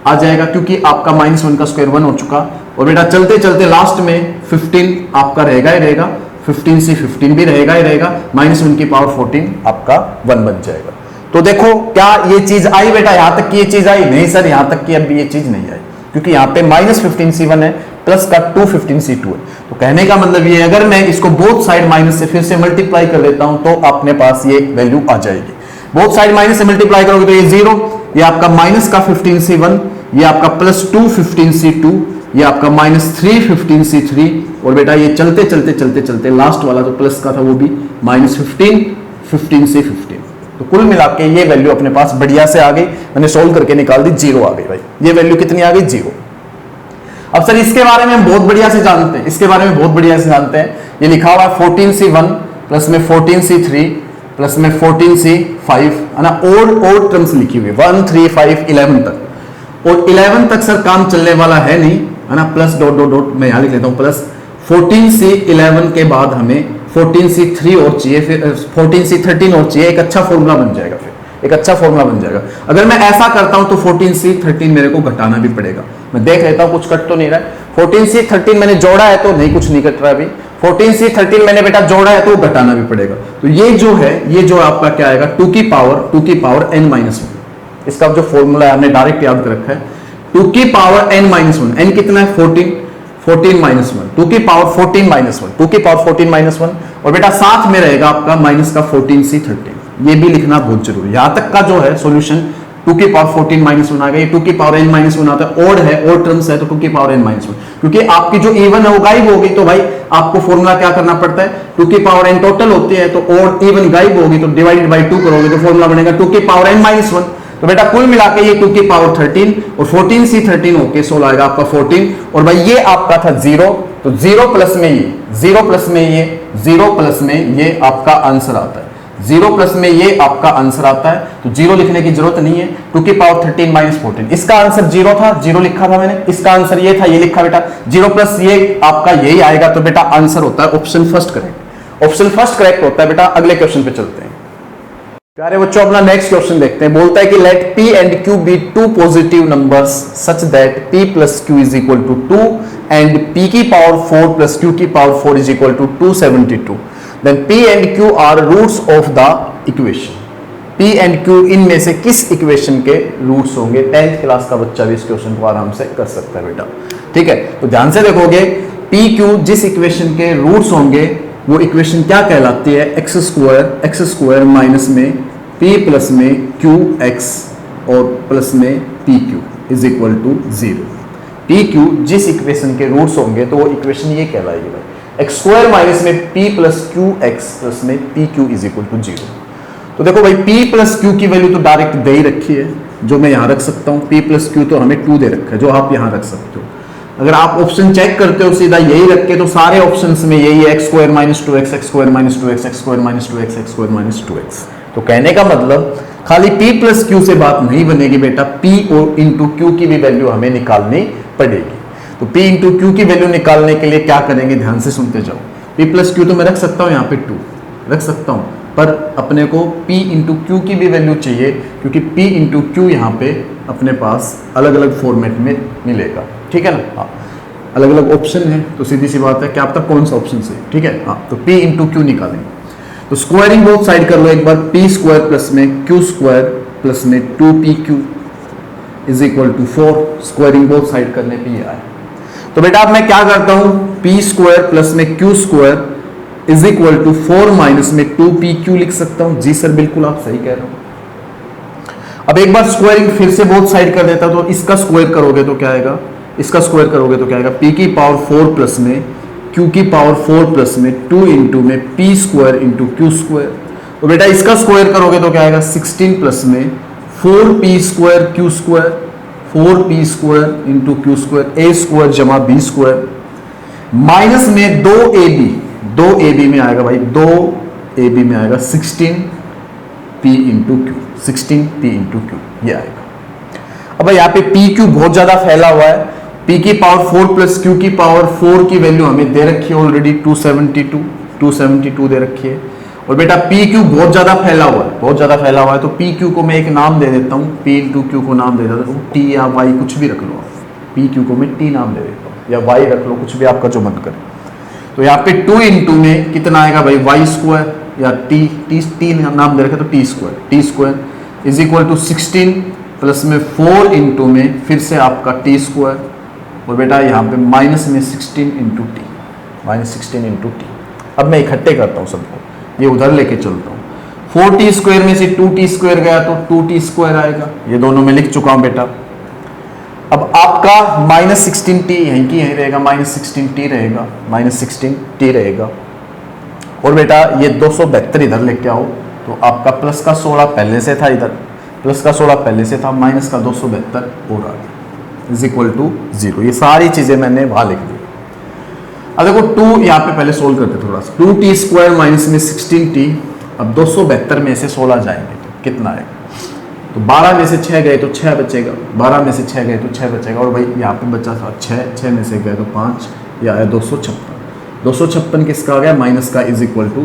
आ जाएगा, क्योंकि आपका -1 का स्क्वायर 1 हो चुका। और बेटा चलते चलते लास्ट में 15 आपका रहेगा ही रहेगा, 15c15 भी रहेगा ही रहेगा, -1 की पावर 14 आपका 1 बन जाएगा। तो देखो क्या ये चीज आई बेटा? यहां तक की ये चीज आई? नहीं सर, यहां तक की अभी ये चीज नहीं आई, क्योंकि यहाँ पे -15c1 है, प्लस का 2 15c2 है। तो कहने का मतलब ये, अगर मैं इसको बोथ साइड माइनस से फिर से मल्टीप्लाई कर देता हूं तो अपने पास ये वैल्यू आ जाएगी। बोथ साइड माइनस से मल्टीप्लाई करोगे तो ये 0, ये आपका माइनस का 15c1, ये आपका +2 15c2, ये आपका -3 15c3, और बेटा ये चलते चलते चलते चलते लास्ट वाला जो प्लस का था वो भी -15 15c15। तो कुल मिला के ये वैल्यू अपने पास बढ़िया से आ गई, मैंने सोल्व करके निकाल दी, 0 आ गई भाई। ये वैल्यू कितनी आ गई? 0। अब सर इसके बारे में हम बहुत बढ़िया से जानते हैं, ये लिखा हुआ है 14c1 प्लस में 14c3 प्लस में 14c5, है ना, ओड टर्म्स लिखी हुई 1 3 5 11 तक। और 11 तक सर काम चलने वाला है नहीं, है ना, प्लस डॉट डॉट डॉट मैं यहां लिख लेता हूं, प्लस 14c11 के बाद हमें 14c3 और चाहिए, फिर 14c13 और चाहिए, एक अच्छा फॉर्मूला बन जाएगा, फिर एक अच्छा फॉर्मूला बन जाएगा। अगर मैं ऐसा करता हूं तो 14c13 मेरे को घटाना भी पड़ेगा। मैं देख लेता हूं कुछ कट तो नहीं रहा है। 14c13 मैंने जोड़ा है तो नहीं, कुछ नहीं कट रहा है अभी। 14c13 मैंने बेटा जोड़ा है तो घटाना भी पड़ेगा। तो ये जो है, ये जो आपका क्या आएगा? 2 की पावर n-1। इसका जो फॉर्मूला है हमने डायरेक्ट याद कर रखा है, 2 की पावर n-1। n कितना है? 14 -1, 2 की पावर 14 -1, 2 की पावर 14 -1, और बेटा साथ में रहेगा आपका माइनस का 14c13। ये भी लिखना बहुत जरूरी है। यहां तक का जो है सॉल्यूशन 2 की पावर 14 -1 आ गया। 2 की पावर n-1 आता है, ओड है, ओड टर्म्स है, तो 2 की पावर n-1, क्योंकि आपकी जो इवन है वो गायब हो गई, तो भाई आपको फॉर्मूला क्या करना पड़ता है? 2 की पावर n टोटल होती है, तो ओड इवन गायब होगी, तो डिवाइडेड बाय 2 करोगे तो फॉर्मूला बनेगा 2 की पावर n-1। तो बेटा कुल मिला के ये 2 की पावर 13 और 14c13 होके 16 आएगा आपका 14। और भाई ये आपका था 0, तो 0 प्लस में ये, 0 प्लस में ये, 0 प्लस में ये आपका आंसर आता है, 0 प्लस में ये आपका आंसर आता है। तो 0 लिखने की जरूरत नहीं है। 2 की पावर 13 -14, इसका आंसर 0 था, 0 लिखा था मैंने, इसका आंसर ये था, ये लिखा बेटा 0 प्लस ये आपका यही आएगा। तो बेटा आंसर होता है option first correct, option first correct होता है। बेटा अगले क्वेश्चन पे चलते हैं प्यारे बच्चों, अपना नेक्स्ट क्वेश्चन देखते हैं। बोलता है कि late P and Q be two positive numbers such that P plus Q is equal to 2 and P की पावर 4 plus Q की power 4 is equal to 272. Then P and Q are roots of the equation. P and Q इनमें से किस equation के roots होंगे? 10th class का बच्चा भी इस क्वेश्चन को आराम से कर सकता है बेटा, ठीक है। तो ध्यान से देखोगे, P Q जिस इक्वेशन के रूट्स होंगे वो इक्वेशन क्या कहलाती है? एक्स स्क्वायर माइनस में p प्लस में क्यू एक्स और प्लस में P Q is equal to 0। P Q जिस इक्वेशन के रूट्स होंगे तो वो इक्वेशन ये कहलाएगी भाई, एक्स स्क्वायर माइनस में p plus Q X plus में P Q is equal to 0। तो देखो भाई p प्लस क्यू की वैल्यू तो डायरेक्ट दे ही रखी है, जो मैं यहाँ रख सकता हूँ। p प्लस क्यू तो हमें 2 दे रखा है, जो आप यहाँ रख सकते हो। अगर आप ऑप्शन चेक करते हो सीधा यही रख के, तो सारे ऑप्शंस में यही है, X square minus 2x, x square minus 2x, x square minus 2x, x square minus 2x, तो कहने का मतलब खाली P प्लस क्यू से बात नहीं बनेगी बेटा, P और इंटू क्यू की भी वैल्यू हमें निकालनी पड़ेगी। तो P इंटू क्यू की वैल्यू निकालने के लिए क्या करेंगे, ध्यान से सुनते जाओ। P प्लस क्यू तो मैं रख सकता हूं यहाँ पे 2 रख सकता हूं, पर अपने को P इंटू क्यू की भी वैल्यू चाहिए, क्योंकि P इंटू क्यू यहाँ पे अपने पास अलग अलग फॉर्मेट में मिलेगा, ठीक है ना। हाँ, अलग अलग ऑप्शन है, तो सीधी सी बात है कि आप तक कौन सा ऑप्शन सही, ठीक है। हाँ, तो P इंटू क्यू निकालेंगे, तो स्क्वायरिंग बोथ साइड कर लो एक बार। P स्क्वायर प्लस में Q स्क्वायर प्लस में 2PQ is equal to 4, squaring both side करने पे ये आया। तो बेटा अब मैं क्या करता हूं, P स्क्वायर प्लस में Q square is equal to 4 minus में 2PQ लिख सकता हूं। जी सर बिल्कुल आप सही कह रहे हो। अब एक बार स्क्वायरिंग फिर से बोथ साइड कर देता, तो इसका स्क्वायर करोगे तो क्या आएगा, इसका स्क्वायर करोगे तो क्या आएगा, P की पावर 4 प्लस में Q की पावर 4 प्लस में 2 इंटू में P square into Q square. तो बेटा इसका स्क्वायर करोगे तो क्या आएगा, 16 प्लस में 4P square Q square, 4P square into Q square, A square जमा B स्क्वायर, माइनस में 2AB में आएगा भाई, 2AB में आएगा 16P into Q, 16P into Q ये आएगा। अब यहाँ पे PQ बहुत ज्यादा फैला हुआ है, P की पावर 4 प्लस Q की पावर 4 की वैल्यू हमें दे रखी है ऑलरेडी 272 दे रखी है। और बेटा PQ बहुत ज्यादा फैला हुआ है, बहुत ज्यादा फैला हुआ है, तो PQ को मैं एक नाम दे देता हूँ, P इंटू Q को नाम दे देता हूँ T या Y, कुछ भी रख लो आप। PQ को मैं T नाम दे देता हूँ या Y रख लो, कुछ भी आपका जो मन करे। तो यहाँ पे 2 इंटू में कितना आएगा भाई, Y स्क्वायर या T नाम दे रखा तो T square is equal to 16 plus में 4 इंटू में फिर से आपका T स्क्वायर, और बेटा यहाँ पे माइनस में 16 into T, minus 16 into T. अब मैं इकट्ठे करता हूँ सबको, ये उधर लेके चलता हूँ। 4T स्क्वायर में से 2T स्क्वायर गया तो 2T स्क्वायर आएगा, ये दोनों में लिख चुका हूँ बेटा। अब आपका माइनस 16T यहीं की यहीं रहेगा, माइनस 16T रहेगा, माइनस 16T रहेगा। और बेटा ये 272 इधर लेके आओ, तो आपका प्लस का 16 पहले से था, इधर प्लस का 16 पहले से था, माइनस का 272 और आ गया इज इक्वल टू 0। ये सारी चीजें मैंने वहां लिख दी। अब देखो 2 यहाँ पे पहले सोल्व करते थोड़ा सा, 2T स्क्वायर माइनस में 16T, अब 272 में से 16 जाएंगे तो कितना आएगा, तो 12 में से 6 गए तो 6 बचेगा, 12 में से 6 गए तो 6 बचेगा, और भाई यहाँ पे बचा था 6 में से गए तो 5, या आया 256 किसका आ गया, माइनस का इज इक्वल टू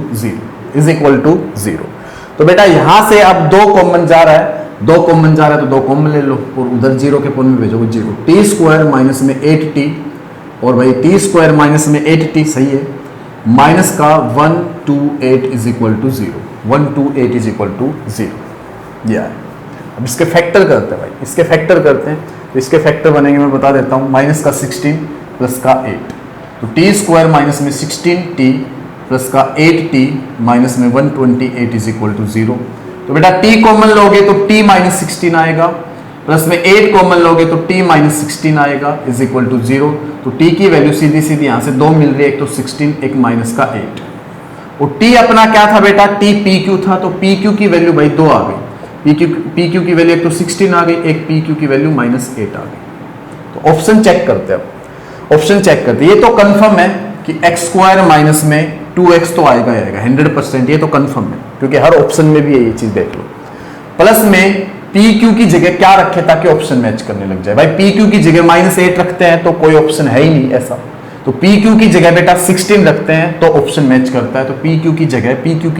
0। तो बेटा यहाँ से अब 2 कॉमन जा रहा है, 2 कॉमन जा रहा है तो 2 कॉमन ले लो, और उधर 0 के पॉइंट में भेजोगे 0। T स्क्वायर माइनस में 8T, और भाई T स्क्वायर माइनस में 8T सही है, माइनस का 128 is equal to 0, 128 is equal to 0 ये है। अब इसके फैक्टर करते हैं भाई, इसके फैक्टर करते हैं, तो इसके फैक्टर बनेंगे मैं बता देता हूँ, माइनस का 16 प्लस का 8, तो T स्क्वायर माइनस में 16T प्लस का 8T माइनस में 128 इज इक्वल टू 0। तो बेटा T कॉमन लोगे तो T माइनस 16 आएगा, प्लस में 8 कॉमन लोगे तो T माइनस 16 आएगा इज इक्वल टू 0। तो T की वैल्यू सीधी सीधी यहाँ से 2 मिल रही है, एक तो 16 एक माइनस का 8, और T अपना क्या था बेटा, T PQ था, तो PQ की वैल्यू भाई 2 आ गई, PQ की वैल्यू एक तो 16 आ गई, एक PQ की वैल्यू माइनस 8 आ गई। तो ऑप्शन चेक करते हैं, अब ऑप्शन चेक करते हैं। ये तो कंफर्म है कि x स्क्वायर माइनस में 2x तो आएगा 100%, ये तो कंफर्म है, क्योंकि हर ऑप्शन में भी ये चीज देख लो। प्लस में PQ की जगह क्या रखे ताकि ऑप्शन मैच करने लग जाए, भाई PQ की जगह माइनस 8 रखते हैं तो कोई ऑप्शन है ही नहीं ऐसा, तो PQ की जगह बेटा 16 रखते हैं तो ऑप्शन मैच करता है, तो PQ की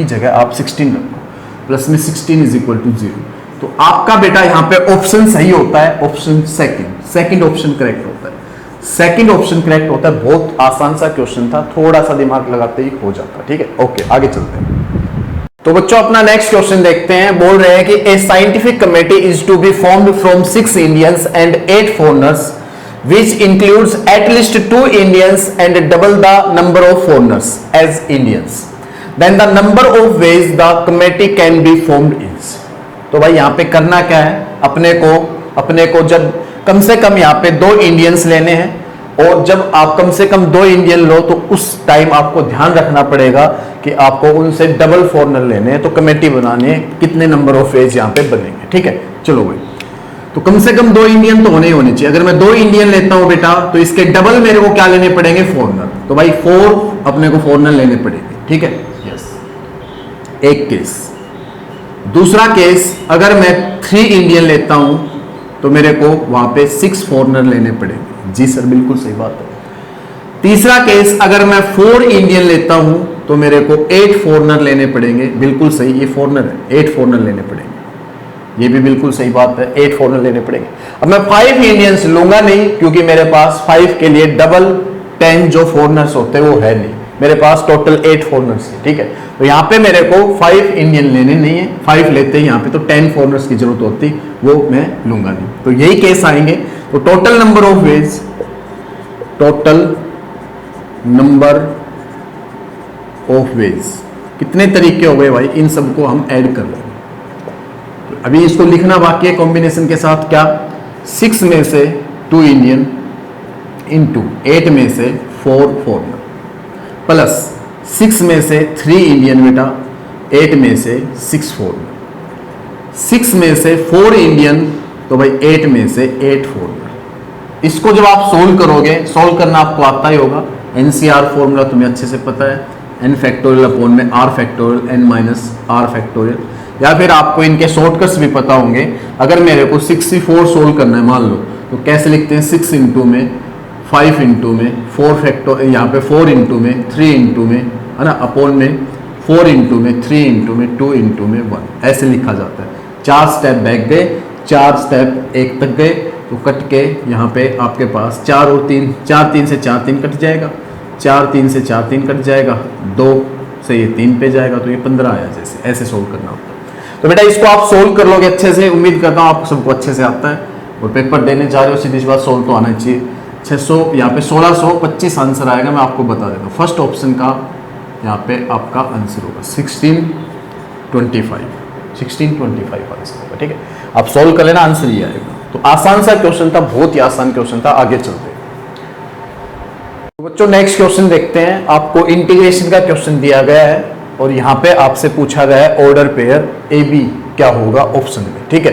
जगह आप 16 रखो, प्लस में 16 इज इक्वल टू 0। तो आपका बेटा यहाँ पे ऑप्शन सही होता है, ऑप्शन सेकंड ऑप्शन करेक्ट होता है, सेकंड ऑप्शन करेक्ट होता है। बहुत आसान सा क्वेश्चन था, थोड़ा सा दिमाग लगाते ही हो जाता, ठीक है। ओके आगे चलते हैं। तो बच्चों अपना नेक्स्ट क्वेश्चन देखते हैं। बोल रहे हैं कि a scientific committee is to be formed from 6 Indians and 8 foreigners which includes at least 2 Indians and double the number of foreigners as Indians. Then the number of ways the committee can be formed is. तो भाई यहाँ पे करना क्या है, अपने को जब कम से कम यहाँ पे 2 इंडियंस लेने हैं, और जब आप कम से कम 2 इंडियन लो तो उस टाइम आपको ध्यान रखना पड़ेगा कि आपको उनसे डबल फॉरेनर लेने हैं, तो कमेटी बनानी है, कितने नंबर ऑफ वेज यहाँ पे बनेंगे, ठीक है। चलो भाई, तो कम से कम 2 इंडियन तो होने ही होने चाहिए। अगर मैं 2 इंडियन लेता हूं बेटा तो इसके डबल मेरे को क्या लेने पड़ेंगे, फॉरेनर, तो भाई 4 अपने को फॉरेनर लेने पड़ेंगे, ठीक है। यस, एक केस दूसरा केस, अगर मैं 3 इंडियन लेता हूं तो मेरे को वहां पे 6 फॉरेनर लेने पड़ेंगे। जी सर, बिल्कुल सही बात है। तीसरा केस, अगर मैं 4 इंडियन लेता हूं तो मेरे को 8 फॉरेनर लेने पड़ेंगे। बिल्कुल सही, ये फॉरेनर है, 8 फॉरेनर लेने पड़ेंगे। ये भी बिल्कुल सही बात है, 8 फॉरेनर लेने पड़ेंगे। अब मैं 5 इंडियंस लूंगा नहीं, क्योंकि मेरे पास 5 के लिए डबल 10 जो फॉरेनर्स होते हैं वो है नहीं, मेरे पास टोटल 8 फॉरेनर्स है। ठीक है, तो यहाँ पे मेरे को 5 इंडियन लेने नहीं है, 5 लेते हैं यहाँ पे तो 10 फॉरेनर्स की जरूरत होती, वो मैं लूंगा नहीं। तो यही केस आएंगे। तो total number of ways, total number of ways, कितने तरीके हो गए भाई, इन सबको हम ऐड कर लेंगे। तो अभी इसको लिखना बाकी है कॉम्बिनेशन के साथ। क्या, 6 में से 2 इंडियन इंटू 8 में से 4 फॉरेनर प्लस 6 में से 3 इंडियन बेटा, 8 में से 6 फॉरेनर, 6 में से 4 इंडियन तो भाई 8 में से 8 फॉरेनर। इसको जब आप सोल्व करोगे, सोल्व करना आपको आता ही होगा, एनसीआर फॉर्मूला तुम्हें अच्छे से पता है, n फैक्टोरियल अपॉन में r factorial n minus r factorial, या फिर आपको इनके शॉर्टकट्स भी पता होंगे। अगर मेरे को 64 सोल्व करना है मान लो, तो कैसे लिखते हैं, 6 इंटू में 5 इंटू में 4 फैक्टो, यहाँ पे 4 इंटू में 3 इंटू में, है ना, अपॉन में 4 इंटू में 3 इंटू में 2 इंटू में 1, ऐसे लिखा जाता है। 4 स्टेप बैक गए, 4 स्टेप 1 तक गए, तो कट के यहाँ पे आपके पास 4 और 3, 4 3 से 4 3 कट जाएगा, 4 3 से 4 3 कट जाएगा, 2 से ये 3 पे जाएगा, तो ये 15 आया। जैसे ऐसे सोल्व करना होता है। तो बेटा इसको आप सोल्व कर लोगे अच्छे से, उम्मीद करता हूँ आप सबको अच्छे से आता है, और पेपर देने जा रहे हो, सीधी सी बात सोल्व तो आना चाहिए। 600, यहाँ पे 1625 आंसर आएगा, मैं आपको बता देता हूँ। फर्स्ट ऑप्शन का यहाँ पे आपका आंसर होगा 1625, 1625 आंसर होगा। ठीक है, आप सोल्व कर लेना, आंसर ये आएगा। तो आसान सा क्वेश्चन था, बहुत ही आसान क्वेश्चन था। आगे चलते हैं तो बच्चों, नेक्स्ट क्वेश्चन देखते हैं। आपको इंटीग्रेशन का क्वेश्चन दिया गया है, और यहाँ पे आपसे पूछा गया है ऑर्डर पेयर ए बी क्या होगा ऑप्शन में। ठीक है,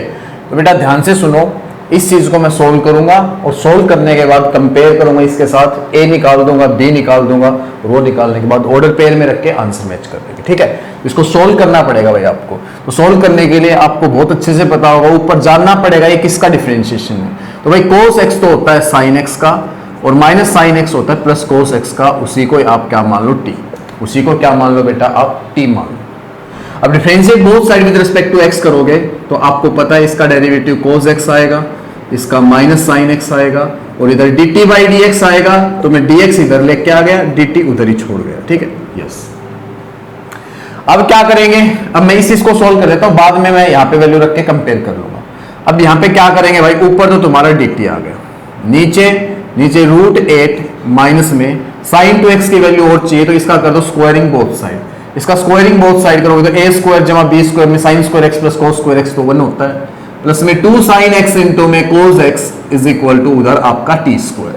तो बेटा ध्यान से सुनो, इस चीज को मैं सोल्व करूंगा, और सोल्व करने के बाद कंपेयर करूंगा इसके साथ, ए निकाल दूंगा, बी निकाल दूंगा, और वो निकालने के बाद ऑर्डर पेयर में रख के आंसर मैच कर देंगे। ठीक है, इसको सोल्व करना पड़ेगा भाई आपको। तो सोल्व करने के लिए आपको बहुत अच्छे से पता होगा, ऊपर जानना पड़ेगा ये किसका डिफरेंशिएशन है। तो भाई cos x तो होता है sin x का, और माइनस sin x होता है प्लस cos x का, उसी को आप क्या मान लो t, उसी को क्या मान लो बेटा आप t मान लो। अब differentiate both side with respect to x करोगे तो आपको पता है इसका डेरिवेटिव cos x आएगा, इसका माइनस sin x आएगा, और इधर dt बाई dx आएगा, तो मैं dx इधर लेके आ गया, dt उधर ही छोड़ गया। ठीक है, यस। अब क्या करेंगे, अब मैं इस चीज को सोल्व कर देता हूं, बाद में मैं यहाँ पे वैल्यू रख के कंपेयर कर लूंगा। अब यहाँ पे क्या करेंगे भाई, ऊपर तो तुम्हारा dt आ गया, नीचे नीचे √8 माइनस में sin 2x की वैल्यू और चाहिए, तो इसका कर दो स्क्वायरिंग बोथ साइड। इसका स्क्वायरिंग बोथ साइड करोगे तो a स्क्वायर जमा b स्क्वायर में sin square x plus cos square x तो 1 होता है, प्लस में 2 sin x इंटू में cos x is equal to उधर आपका t स्क्वायर।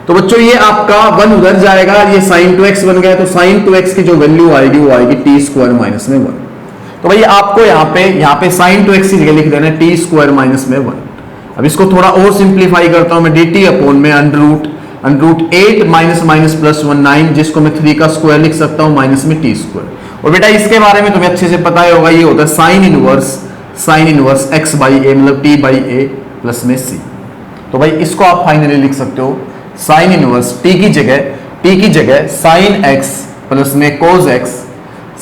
तो बच्चों ये आपका 1 उधर जाएगा, ये sin 2x बन गया, तो sin 2x की जो वैल्यू आएगी वो आएगी t स्क्वायर माइनस में 1। तो भाई आपको यहाँ पे sin 2x की जगह लिख देना t स्क्वायर माइनस में 1। अब इसको थोड़ा और सिंप्लीफाई करता हूं मैं, dt अपॉन में under root 8 minus minus plus 1 9, जिसको मैं 3 का स्क्वायर लिख सकता हूं माइनस में t स्क्वायर। और बेटा इसके बारे में तुम्हें अच्छे से पता ही होगा, ये होता है साइन इनवर्स x बाई ए, मतलब t बाई ए प्लस में c। तो भाई इसको आप फाइनली लिख सकते हो साइन इनवर्स t की जगह साइन x प्लस में cos x,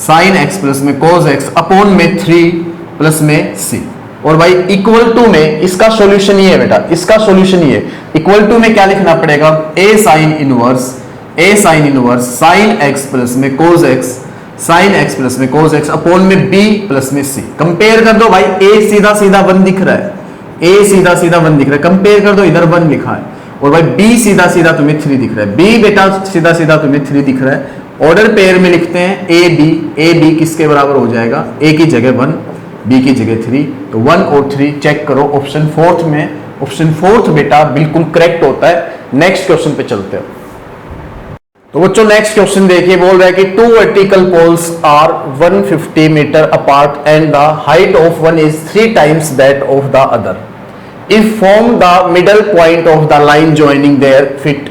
sine x plus में cos x अपॉन में 3 प्लस में c। और भाई इक्वल टू में इसका सॉल्यूशन ये है बेटा, इसका सॉल्यूशन ये, इक्वल टू में क्या लिखना पड़ेगा, a sine inverse sine x plus में cos x, sine x plus में cos x अपॉन में b प्लस में c। कंपेयर कर दो भाई, a सीधा सीधा 1 दिख रहा है, a सीधा सीधा 1 दिख रहा है, कंपेयर कर दो, इधर 1 लिखा है, और भाई b सीधा सीधा तुम्हें 3 दिख रहा है, b बेटा सीधा सीधा तुम्हें 3 दिख रहा है। ऑर्डर पेयर में लिखते हैं a b किसके बराबर हो जाएगा, a की जगह 1 b की जगह 3, तो 1 और 3 चेक करो ऑप्शन 4 में, ऑप्शन 4 बेटा बिल्कुल करेक्ट होता है। नेक्स्ट क्वेश्चन पे चलते हैं। तो बच्चों नेक्स्ट क्वेश्चन देखिए, बोल रहा है कि 2 vertical poles are 150 metre apart and the height of one is 3 times that of the other. If from the middle point of the line joining their feet,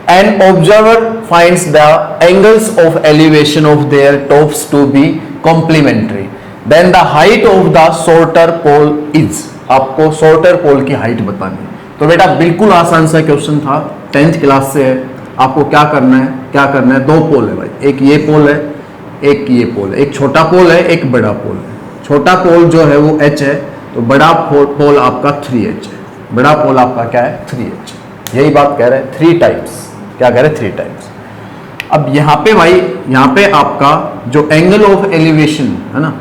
an observer finds the angles of elevation of their tops to be complementary then the height of the shorter pole is, आपको shorter pole की हाइट बतानी है। तो बेटा बिल्कुल आसान सा क्वेश्चन था, 10th क्लास से है। आपको क्या करना है, क्या करना है, दो पोल है भाई, एक ये पोल है, एक ये पोल है, एक छोटा पोल है, एक बड़ा पोल है। छोटा पोल जो है वो h है, तो बड़ा पोल आपका 3h है। बड़ा पोल आपका क्या है, 3h। यही बात कह रहे हैं, 3 टाइम्स। क्या कह रहे हैं, 3 टाइम्स। अब यहाँ पे भाई, यहाँ पे आपका जो एंगल ऑफ एलिवेशन है ना,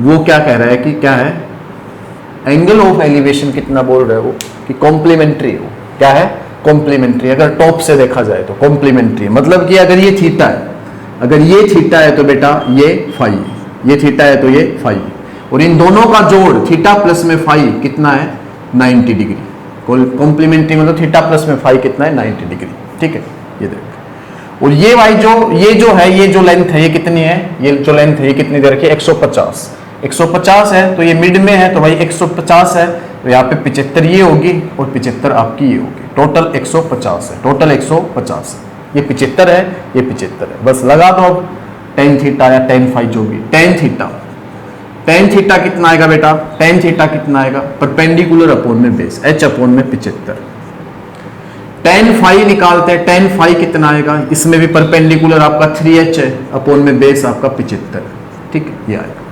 वो क्या कह रहा है कि क्या है, एंगल ऑफ एलिवेशन कितना बोल रहे हो कि कॉम्प्लीमेंट्री हो। क्या है, कॉम्प्लीमेंट्री। अगर टॉप से देखा जाए तो कॉम्प्लीमेंट्री, मतलब कि अगर ये थीटा है, अगर ये थीटा है तो बेटा ये फाई है, ये थीटा है तो ये फाई है, और इन दोनों का जोड़ थीटा प्लस में फाई कितना है, 90 डिग्री। कॉम्प्लीमेंट्री मतलब थीटा प्लस में फाई कितना है, 90 डिग्री। ठीक है, ये देखो। और ये भाई ये जो है, ये जो लेंथ है ये कितनी है, ये जो लेंथ है ये कितनी दे रखी है, 150। 150 है तो ये मिड में है, तो भाई 150 है, तो यहाँ पे 75 ये होगी और 75 आपकी ये होगी। टोटल 150 है, टोटल 150 है। ये 75 है, ये 75 है। बस लगा दो अब tan थीटा या tan फाई जो भी। tan थीटा कितना आएगा बेटा, tan थीटा कितना आएगा, परपेंडिकुलर अपॉन में बेस, h अपॉन में 75। tan फाई निकालते हैं, tan फाई कितना आएगा, इसमें भी परपेंडिकुलर आपका 3h है, अपॉन में बेस आपका 75। ठीक है, ये आएगा।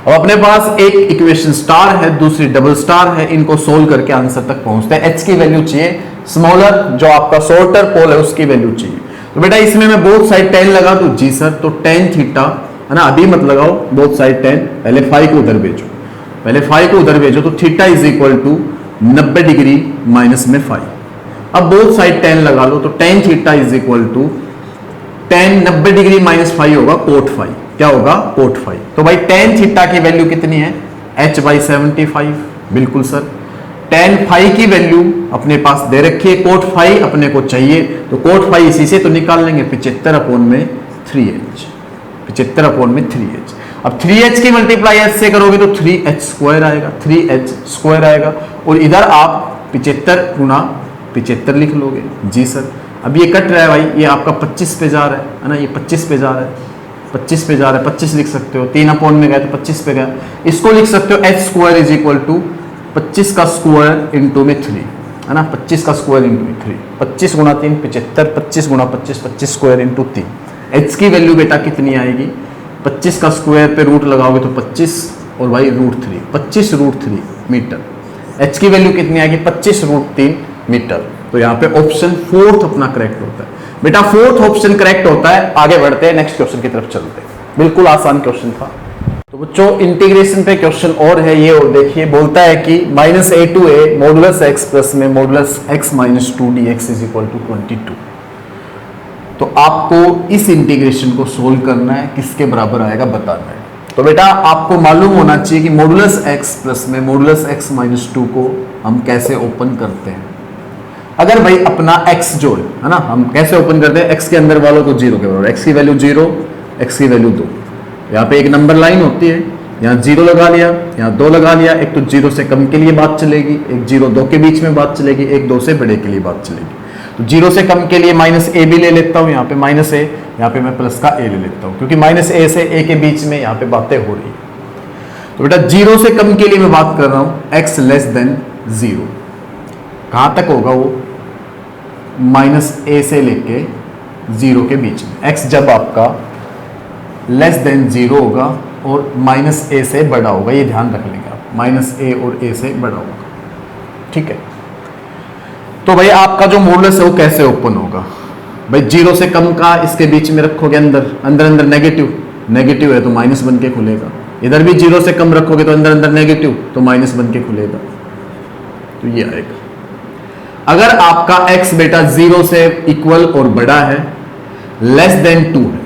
अब अपने पास एक इक्वेशन स्टार है, दूसरी डबल स्टार है, इनको सोल्व करके आंसर तक पहुंचते हैं। h की वैल्यू चाहिए, स्मॉलर जो आपका शॉर्टर पोल है उसकी वैल्यू चाहिए। तो बेटा इसमें मैं बोथ साइड 10 लगा दूं, जी सर, तो tan थीटा है ना, अभी मत लगाओ, बोथ साइड 10, पहले फाई को उधर भेजो, पहले फाई को उधर भेजो, तो theta is equal to 90 degree minus में फाई। अब बोथ साइड 10 लगा लो, तो tan theta is equal to tan 90 degree minus phi होगा कोट फाई। क्या होगा, कोट फाई। तो भाई tan थीटा की वैल्यू कितनी है, h/75। बिल्कुल सर। tan फाई की वैल्यू अपने पास दे रखी है, कोट फाई अपने को चाहिए, तो कोट फाई इसी से तो निकाल लेंगे, 75 अपॉन में 3h, 75 अपॉन में 3h। अब 3h की मल्टीप्लाई h से करोगे तो 3h स्क्वायर आएगा, 3h स्क्वायर आएगा, और इधर आप 75 गुना 75 लिख लोगे। जी सर। अब ये कट रहा है भाई, ये आपका 25 पे जा रहा है ना, ये 25 पे जा रहा है, 25 पे जा रहा है, 25 लिख सकते हो, 3 अपॉन में गए तो 25 पे गया। इसको लिख सकते हो h square is equal to 25 का स्क्वायर इंटू में 3 है ना, 25 का स्क्वायर इंटू में 3, 25 गुना 3 75, 25 गुना 25 25 स्क्वायर इंटू 3। h की वैल्यू बेटा कितनी आएगी, 25 का स्क्वायर पे रूट लगाओगे तो 25 और भाई √3, 25 √3 मीटर। h की वैल्यू कितनी आएगी, 25 √3 मीटर। तो यहाँ पे ऑप्शन 4 अपना करेक्ट होता है बेटा, 4th ऑप्शन करेक्ट होता है। आगे बढ़ते हैं, नेक्स्ट क्वेश्चन की तरफ चलते हैं। बिल्कुल आसान क्वेश्चन था। तो बच्चों इंटीग्रेशन पे क्वेश्चन और है ये, और देखिए बोलता है कि -a to a modulus x plus में modulus x - 2 dx is equal to 22। तो आपको इस इंटीग्रेशन को सोल्व करना है, किसके बराबर आएगा बताना है। तो बेटा आपको मालूम होना चाहिए कि मॉडुलस x प्लस में मॉडुलस x - 2 को हम कैसे ओपन करते हैं। अगर भाई अपना x जो है ना, हम कैसे ओपन करते हैं, x के अंदर वालों को 0 के बराबर, x की वैल्यू 0, x की वैल्यू 2, यहाँ पे एक नंबर लाइन होती है, यहाँ 0 लगा लिया, यहाँ 2 लगा लिया। एक तो 0 से कम के लिए बात चलेगी, एक 0 2 के बीच में बात चलेगी, एक 2 से बड़े के लिए बात चलेगी। तो 0 से कम के लिए -a भी ले लेता हूँ, यहाँ पे -a, यहाँ पे मैं प्लस का a ले लेता हूँ, क्योंकि -a से a के बीच में यहाँ पे बातें हो रही है। तो बेटा 0 से कम के लिए मैं बात कर रहा हूँ, x < 0, कहाँ तक होगा वो, -a से लेके 0 के बीच में। x जब आपका < 0 होगा और -a से बड़ा होगा, ये ध्यान रख लेंगे आप, -a और a से बड़ा होगा। ठीक है, तो भाई आपका जो मॉडुलस है वो कैसे ओपन होगा, भाई 0 से कम का इसके बीच में रखोगे, अंदर नेगेटिव है तो माइनस बन के खुलेगा, इधर भी 0 से कम रखोगे तो अंदर नेगेटिव तो माइनस बन के खुलेगा, तो ये आएगा। अगर आपका x बेटा 0 से इक्वल और बड़ा है, लेस देन 2 है,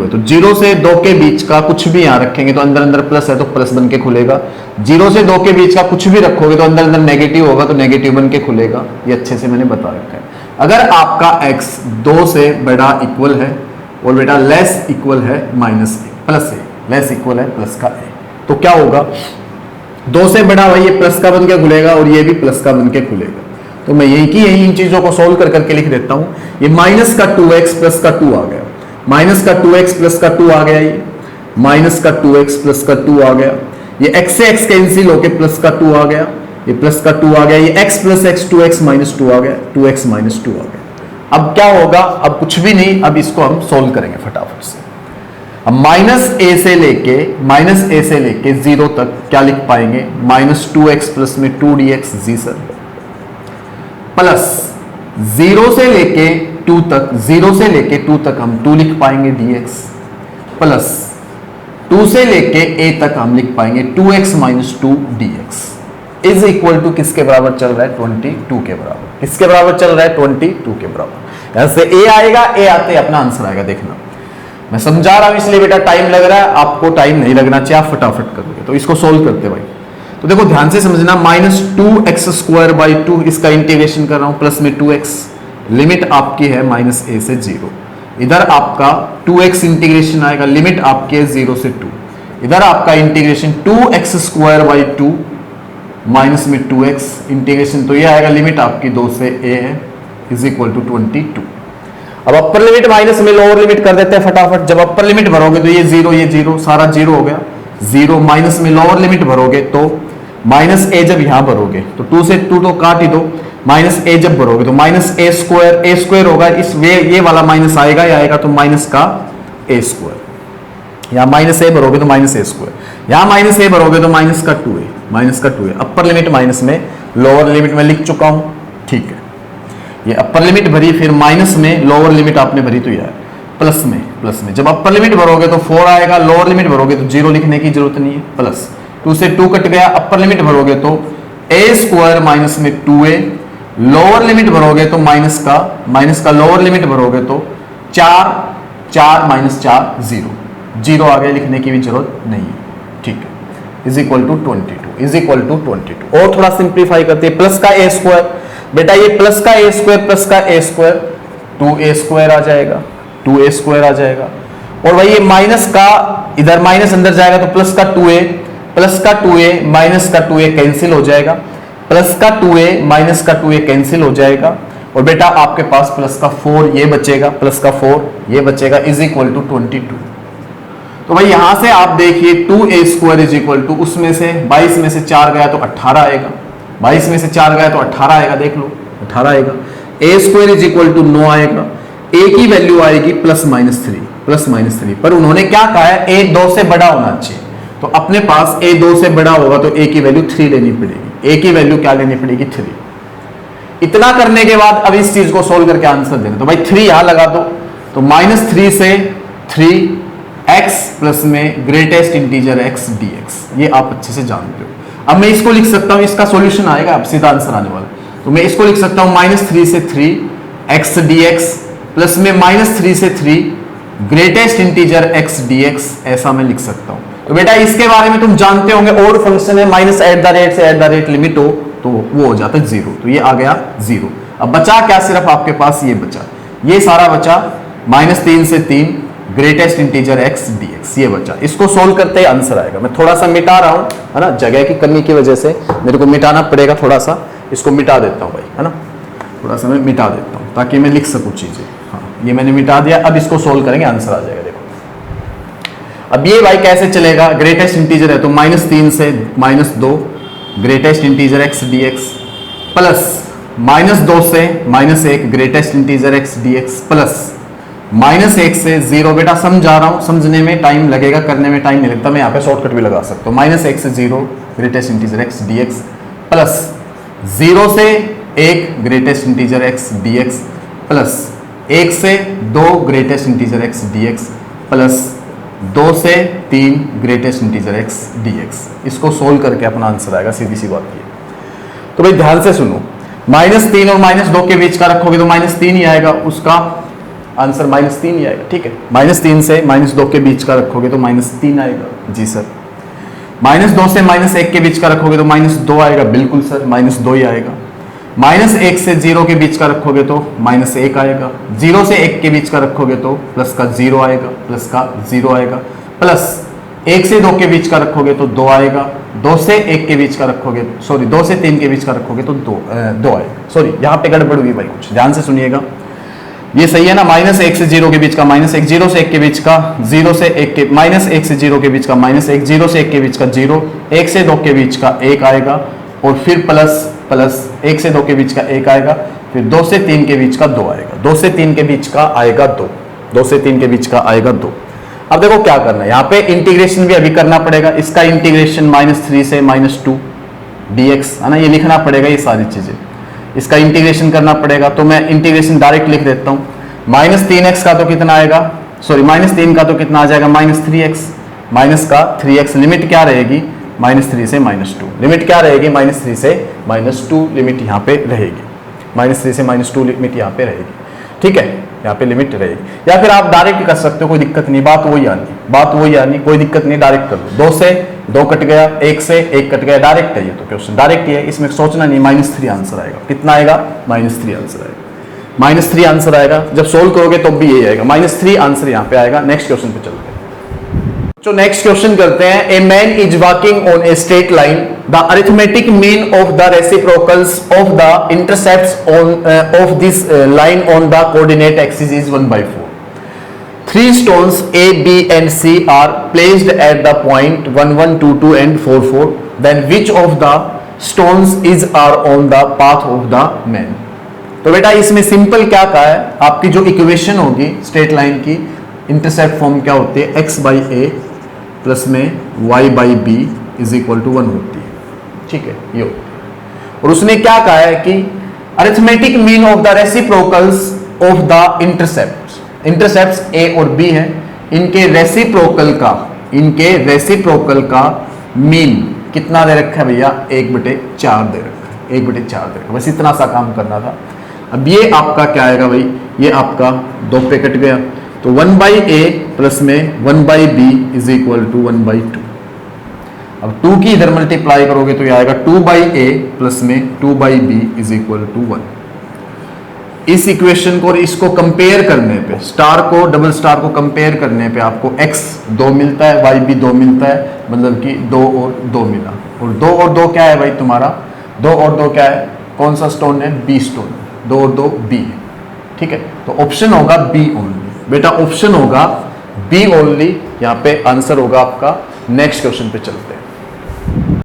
तो 0 से 2 के बीच का कुछ भी यहां रखेंगे तो अंदर प्लस है तो प्लस बन के खुलेगा, 0 से 2 के बीच का कुछ भी रखोगे तो अंदर नेगेटिव होगा तो नेगेटिव बन के खुलेगा। ये अच्छे से मैंने बता रखा है। अगर आपका x 2 से बड़ा इक्वल है और बेटा लेस इक्वल है प्लस a, लेस इक्वल है प्लस का a, तो क्या होगा, 2 से बड़ा भाई ये प्लस का बन के खुलेगा और ये भी प्लस का बन के खुलेगा। तो मैं यही इन चीजों को सोल्व करके लिख देता हूं। ये -2x प्लस का 2 आ गया, -2x प्लस का 2 आ गया, ये माइनस का 2x प्लस का 2 आ गया, ये x से x कैंसिल होके प्लस का 2 आ गया, ये प्लस का 2 आ गया, ये x plus x 2x minus 2 आ गया, 2x माइनस 2 आ गया। अब क्या होगा, अब कुछ भी नहीं, अब इसको हम सोल्व करेंगे फटाफट से। अब माइनस ए से लेके 0 तक क्या लिख पाएंगे, माइनस 2x प्लस में 2dx जी सर, प्लस 0 से लेके 2 तक हम 2 लिख पाएंगे dx, प्लस 2 से लेके a तक हम लिख पाएंगे 2x minus 2 dx is equal to किसके बराबर चल रहा है, 22 के बराबर। किसके बराबर चल रहा है, 22 के बराबर। यहां से a आएगा, a आते ही अपना आंसर आएगा। देखना मैं समझा रहा हूं इसलिए बेटा टाइम लग रहा है, आपको टाइम नहीं लगना चाहिए, आप फटाफट करोगे। तो इसको सोल्व करते भाई, तो देखो ध्यान से समझना, माइनस 2x² इसका इंटीग्रेशन कर रहा हूं, प्लस में 2x, लिमिट आपकी है माइनस a से 0, इधर आपका 2x इंटीग्रेशन आएगा, लिमिट आपकी है 0 से 2, इधर आपका इंटीग्रेशन 2x² माइनस में 2x इंटीग्रेशन, तो ये आएगा लिमिट आपकी 2 से a है, इज इक्वल टू 22। अब अपर लिमिट माइनस में लोअर लिमिट कर देते हैं फटाफट। जब अपर लिमिट भरोगे तो ये 0 सारा 0 हो गया, 0 माइनस में लोअर लिमिट भरोगे तो माइनस a जब यहां भरोगे तो 2 से 2 तो काट ही दो, माइनस a जब भरोगे तो माइनस a स्क्वायर होगा, इस ये वाला माइनस आएगा, ये आएगा तो माइनस का a स्क्वायर, यहां माइनस a भरोगे तो माइनस a स्क्वायर, यहां माइनस a भरोगे तो माइनस का 2a, अपर लिमिट माइनस में लोअर लिमिट में लिख चुका हूं, ठीक है। ये अपर लिमिट भरी, फिर माइनस में लोअर लिमिट आपने भरी, तो यार प्लस में जब अपर लिमिट भरोगे तो 4 आएगा, लोअर लिमिट भरोगे तो 0 लिखने की जरूरत नहीं है, प्लस 2 से 2 कट गया, अपर लिमिट भरोगे तो a स्क्वायर माइनस में 2a, लोअर लिमिट भरोगे तो माइनस का लोअर लिमिट भरोगे तो 4 माइनस 4 0 आ गया, लिखने की भी जरूरत नहीं है, ठीक है। इज इक्वल टू 22 और थोड़ा सिंप्लीफाई करते हैं, प्लस का a स्क्वायर, बेटा ये प्लस का a स्क्वायर 2a स्क्वायर आ जाएगा, 2a स्क्वायर आ जाएगा, और भाई ये माइनस का इधर माइनस अंदर जाएगा तो प्लस का 2a माइनस का 2a कैंसिल हो जाएगा, प्लस का 2a माइनस का 2a कैंसिल हो जाएगा, और बेटा आपके पास प्लस का 4 ये बचेगा, प्लस का 4 ये बचेगा, इज इक्वल टू 22। तो भाई यहां से आप देखिए 2a square is equal to, उसमें से 22 में से 4 गया तो 18 आएगा, 22 में से 4 गया तो 18 आएगा, देख लो 18 आएगा, a square is equal to 9 आएगा, a की वैल्यू आएगी प्लस माइनस 3, पर उन्होंने क्या कहा है, a 2 से बड़ा होना चाहिए, तो अपने पास a 2 से बड़ा होगा तो a की वैल्यू 3 लेनी पड़ेगी, a की वैल्यू क्या लेनी पड़ेगी 3। इतना करने के बाद अब इस चीज को सोल्व करके आंसर देना, तो भाई 3 यहां लगा दो, तो माइनस 3 से 3x प्लस में ग्रेटेस्ट इंटीजर x dx, ये आप अच्छे से जानते हो। अब मैं इसको लिख सकता हूं, इसका सॉल्यूशन आएगा, अब सीधा आंसर आने वाला, तो मैं इसको लिख सकता हूं माइनस 3 से 3x dx प्लस में माइनस 3 से 3 ग्रेटेस्ट इंटीजर x dx, ऐसा मैं लिख सकता हूं। तो बेटा इसके बारे में तुम जानते होंगे, और फंक्शन है माइनस @ से लिमिट हो तो वो हो जाता है 0, तो ये आ गया 0। अब बचा क्या, सिर्फ आपके पास ये बचा, ये सारा बचा माइनस 3 से 3 ग्रेटेस्ट इंटीजर x dx, ये बचा। इसको सोल्व करते ही आंसर आएगा। मैं थोड़ा सा मिटा रहा हूं, है ना, जगह की कमी की वजह से मेरे को मिटाना पड़ेगा, थोड़ा सा इसको मिटा देता हूं भाई, है ना, थोड़ा सा मैं मिटा देता हूं ताकि मैं लिख सकूं चीजें। हाँ, ये मैंने मिटा दिया, अब इसको सोल्व करेंगे, आंसर आ जाएगा। देखो अब ये भाई कैसे चलेगा, ग्रेटेस्ट इंटीजर है तो माइनस 3 से minus 2 greatest integer x dx plus minus 2 से minus 1 greatest integer x dx plus minus 1 से 0, बेटा समझा रहा हूं, समझने में टाइम लगेगा, करने में टाइम नहीं लगता, मैं यहाँ पे शॉर्टकट भी लगा सकता हूँ। माइनस 1 से 0 greatest integer x dx plus 0 से 1 greatest integer x dx plus 1 से 2 greatest integer x dx plus 2 से 3 ग्रेटेस्ट इंटीजर x dx। इसको सोल्व करके अपना आंसर आएगा, सीधी सी बात ये। तो भाई ध्यान से सुनो, माइनस 3 और माइनस 2 के बीच का रखोगे तो माइनस 3 ही आएगा, उसका आंसर माइनस 3 ही आएगा, ठीक है। माइनस 3 से माइनस 2 के बीच का रखोगे तो माइनस 3 आएगा, जी सर। माइनस 2 से माइनस 1 के बीच का रखोगे तो माइनस 2 आएगा, बिल्कुल सर, माइनस 2 ही आएगा। माइनस 1 से 0 के बीच का रखोगे तो माइनस 1 आएगा, 0 से 1 के बीच का रखोगे तो प्लस का 0 आएगा, प्लस का 0 आएगा, प्लस 1 से 2 के बीच का रखोगे तो 2 आएगा, 2 से 1 के बीच का रखोगे, सॉरी 2 से 3 के बीच का रखोगे तो 2 आएगा। सॉरी यहाँ पे गड़बड़ हुई भाई, कुछ ध्यान से सुनिएगा। ये सही है ना, -1 से 0 के बीच का -1, 0 से 1 के बीच का, 0 से 1 के -1 से 0 के बीच का -1, 0 से 1 के बीच का 0, 1 से 2 के बीच का 1 आएगा, और फिर प्लस 1 से 2 के बीच का 1 आएगा, फिर 2 से 3 के बीच का 2 आएगा, 2 से 3 के बीच का आएगा 2, 2 से 3 के बीच का आएगा 2। अब देखो क्या करना है, यहाँ पे इंटीग्रेशन भी अभी करना पड़ेगा, इसका इंटीग्रेशन -3 से -2 dx है ना, ये लिखना पड़ेगा ये सारी चीजें, इसका इंटीग्रेशन करना पड़ेगा। तो मैं इंटीग्रेशन डायरेक्ट लिख देता हूँ, -3x का तो कितना आएगा, सॉरी -3 का तो कितना आ जाएगा, -3x, माइनस का 3x, लिमिट क्या रहेगी, -3 से -2, लिमिट क्या रहेगी, -3 से -2 लिमिट यहाँ पे रहेगी, -3 से -2 लिमिट यहाँ पे रहेगी, ठीक है, यहाँ पे लिमिट रहेगी। या फिर आप डायरेक्ट कर सकते हो, कोई दिक्कत नहीं, बात वही आनी, कोई दिक्कत नहीं, डायरेक्ट कर लो, 2 से 2 कट गया, 1 से 1 कट गया, डायरेक्ट है ये तो क्वेश्चन, डायरेक्ट ही है, इसमें सोचना नहीं, -3 आंसर आएगा, कितना आएगा, -3 आंसर आएगा, -3 आंसर आएगा। जब सोल्व करोगे तो भी यही आएगा, -3 आंसर यहाँ पे आएगा। नेक्स्ट क्वेश्चन पे चलते हैं। तो नेक्स्ट क्वेश्चन करते हैं, a man is walking on a straight line, the arithmetic mean of the reciprocals of the intercepts of this line on the coordinate axis is 1/4। 3 stones A, B and C are placed at the point 1, 1, 2, 2 and 4, 4. Then which of the stones are on the path of the man? तो बेटा इसमें simple क्या कहा है, आपकी जो equation होगी straight line की, इंटरसेप्ट फॉर्म क्या होती है, x/a प्लस में y/b इज इक्वल टू 1 होती है, ठीक है ये। और उसने क्या कहा है कि arithmetic mean of the reciprocals of the intercepts A और B हैं, इनके रेसिप्रोकल का मीन कितना दे रखा है भैया, 1/4 दे रखा है, 1/4 दे रखा है, बस इतना सा काम करना था। अब ये आपका क्या आएगा भाई, ये आपका 2 पे कट गया, तो 1/a प्लस में 1/b इज इक्वल टू 1/2। अब 2 की इधर मल्टीप्लाई करोगे तो ये आएगा 2/a प्लस में 2/b इज इक्वल टू 1। इस इक्वेशन को और इसको कंपेयर करने पे, स्टार को डबल स्टार को कंपेयर करने पे आपको x 2 मिलता है, y भी 2 मिलता है, मतलब कि 2 और 2 मिला, और 2 और 2 क्या है भाई तुम्हारा, 2 और 2 क्या है, कौन सा स्टोन है, B स्टोन, 2 और 2 B है, ठीक है। तो ऑप्शन होगा B ओनली, बेटा ऑप्शन होगा B ओनली, यहाँ पे आंसर होगा आपका। नेक्स्ट क्वेश्चन पे चलते हैं।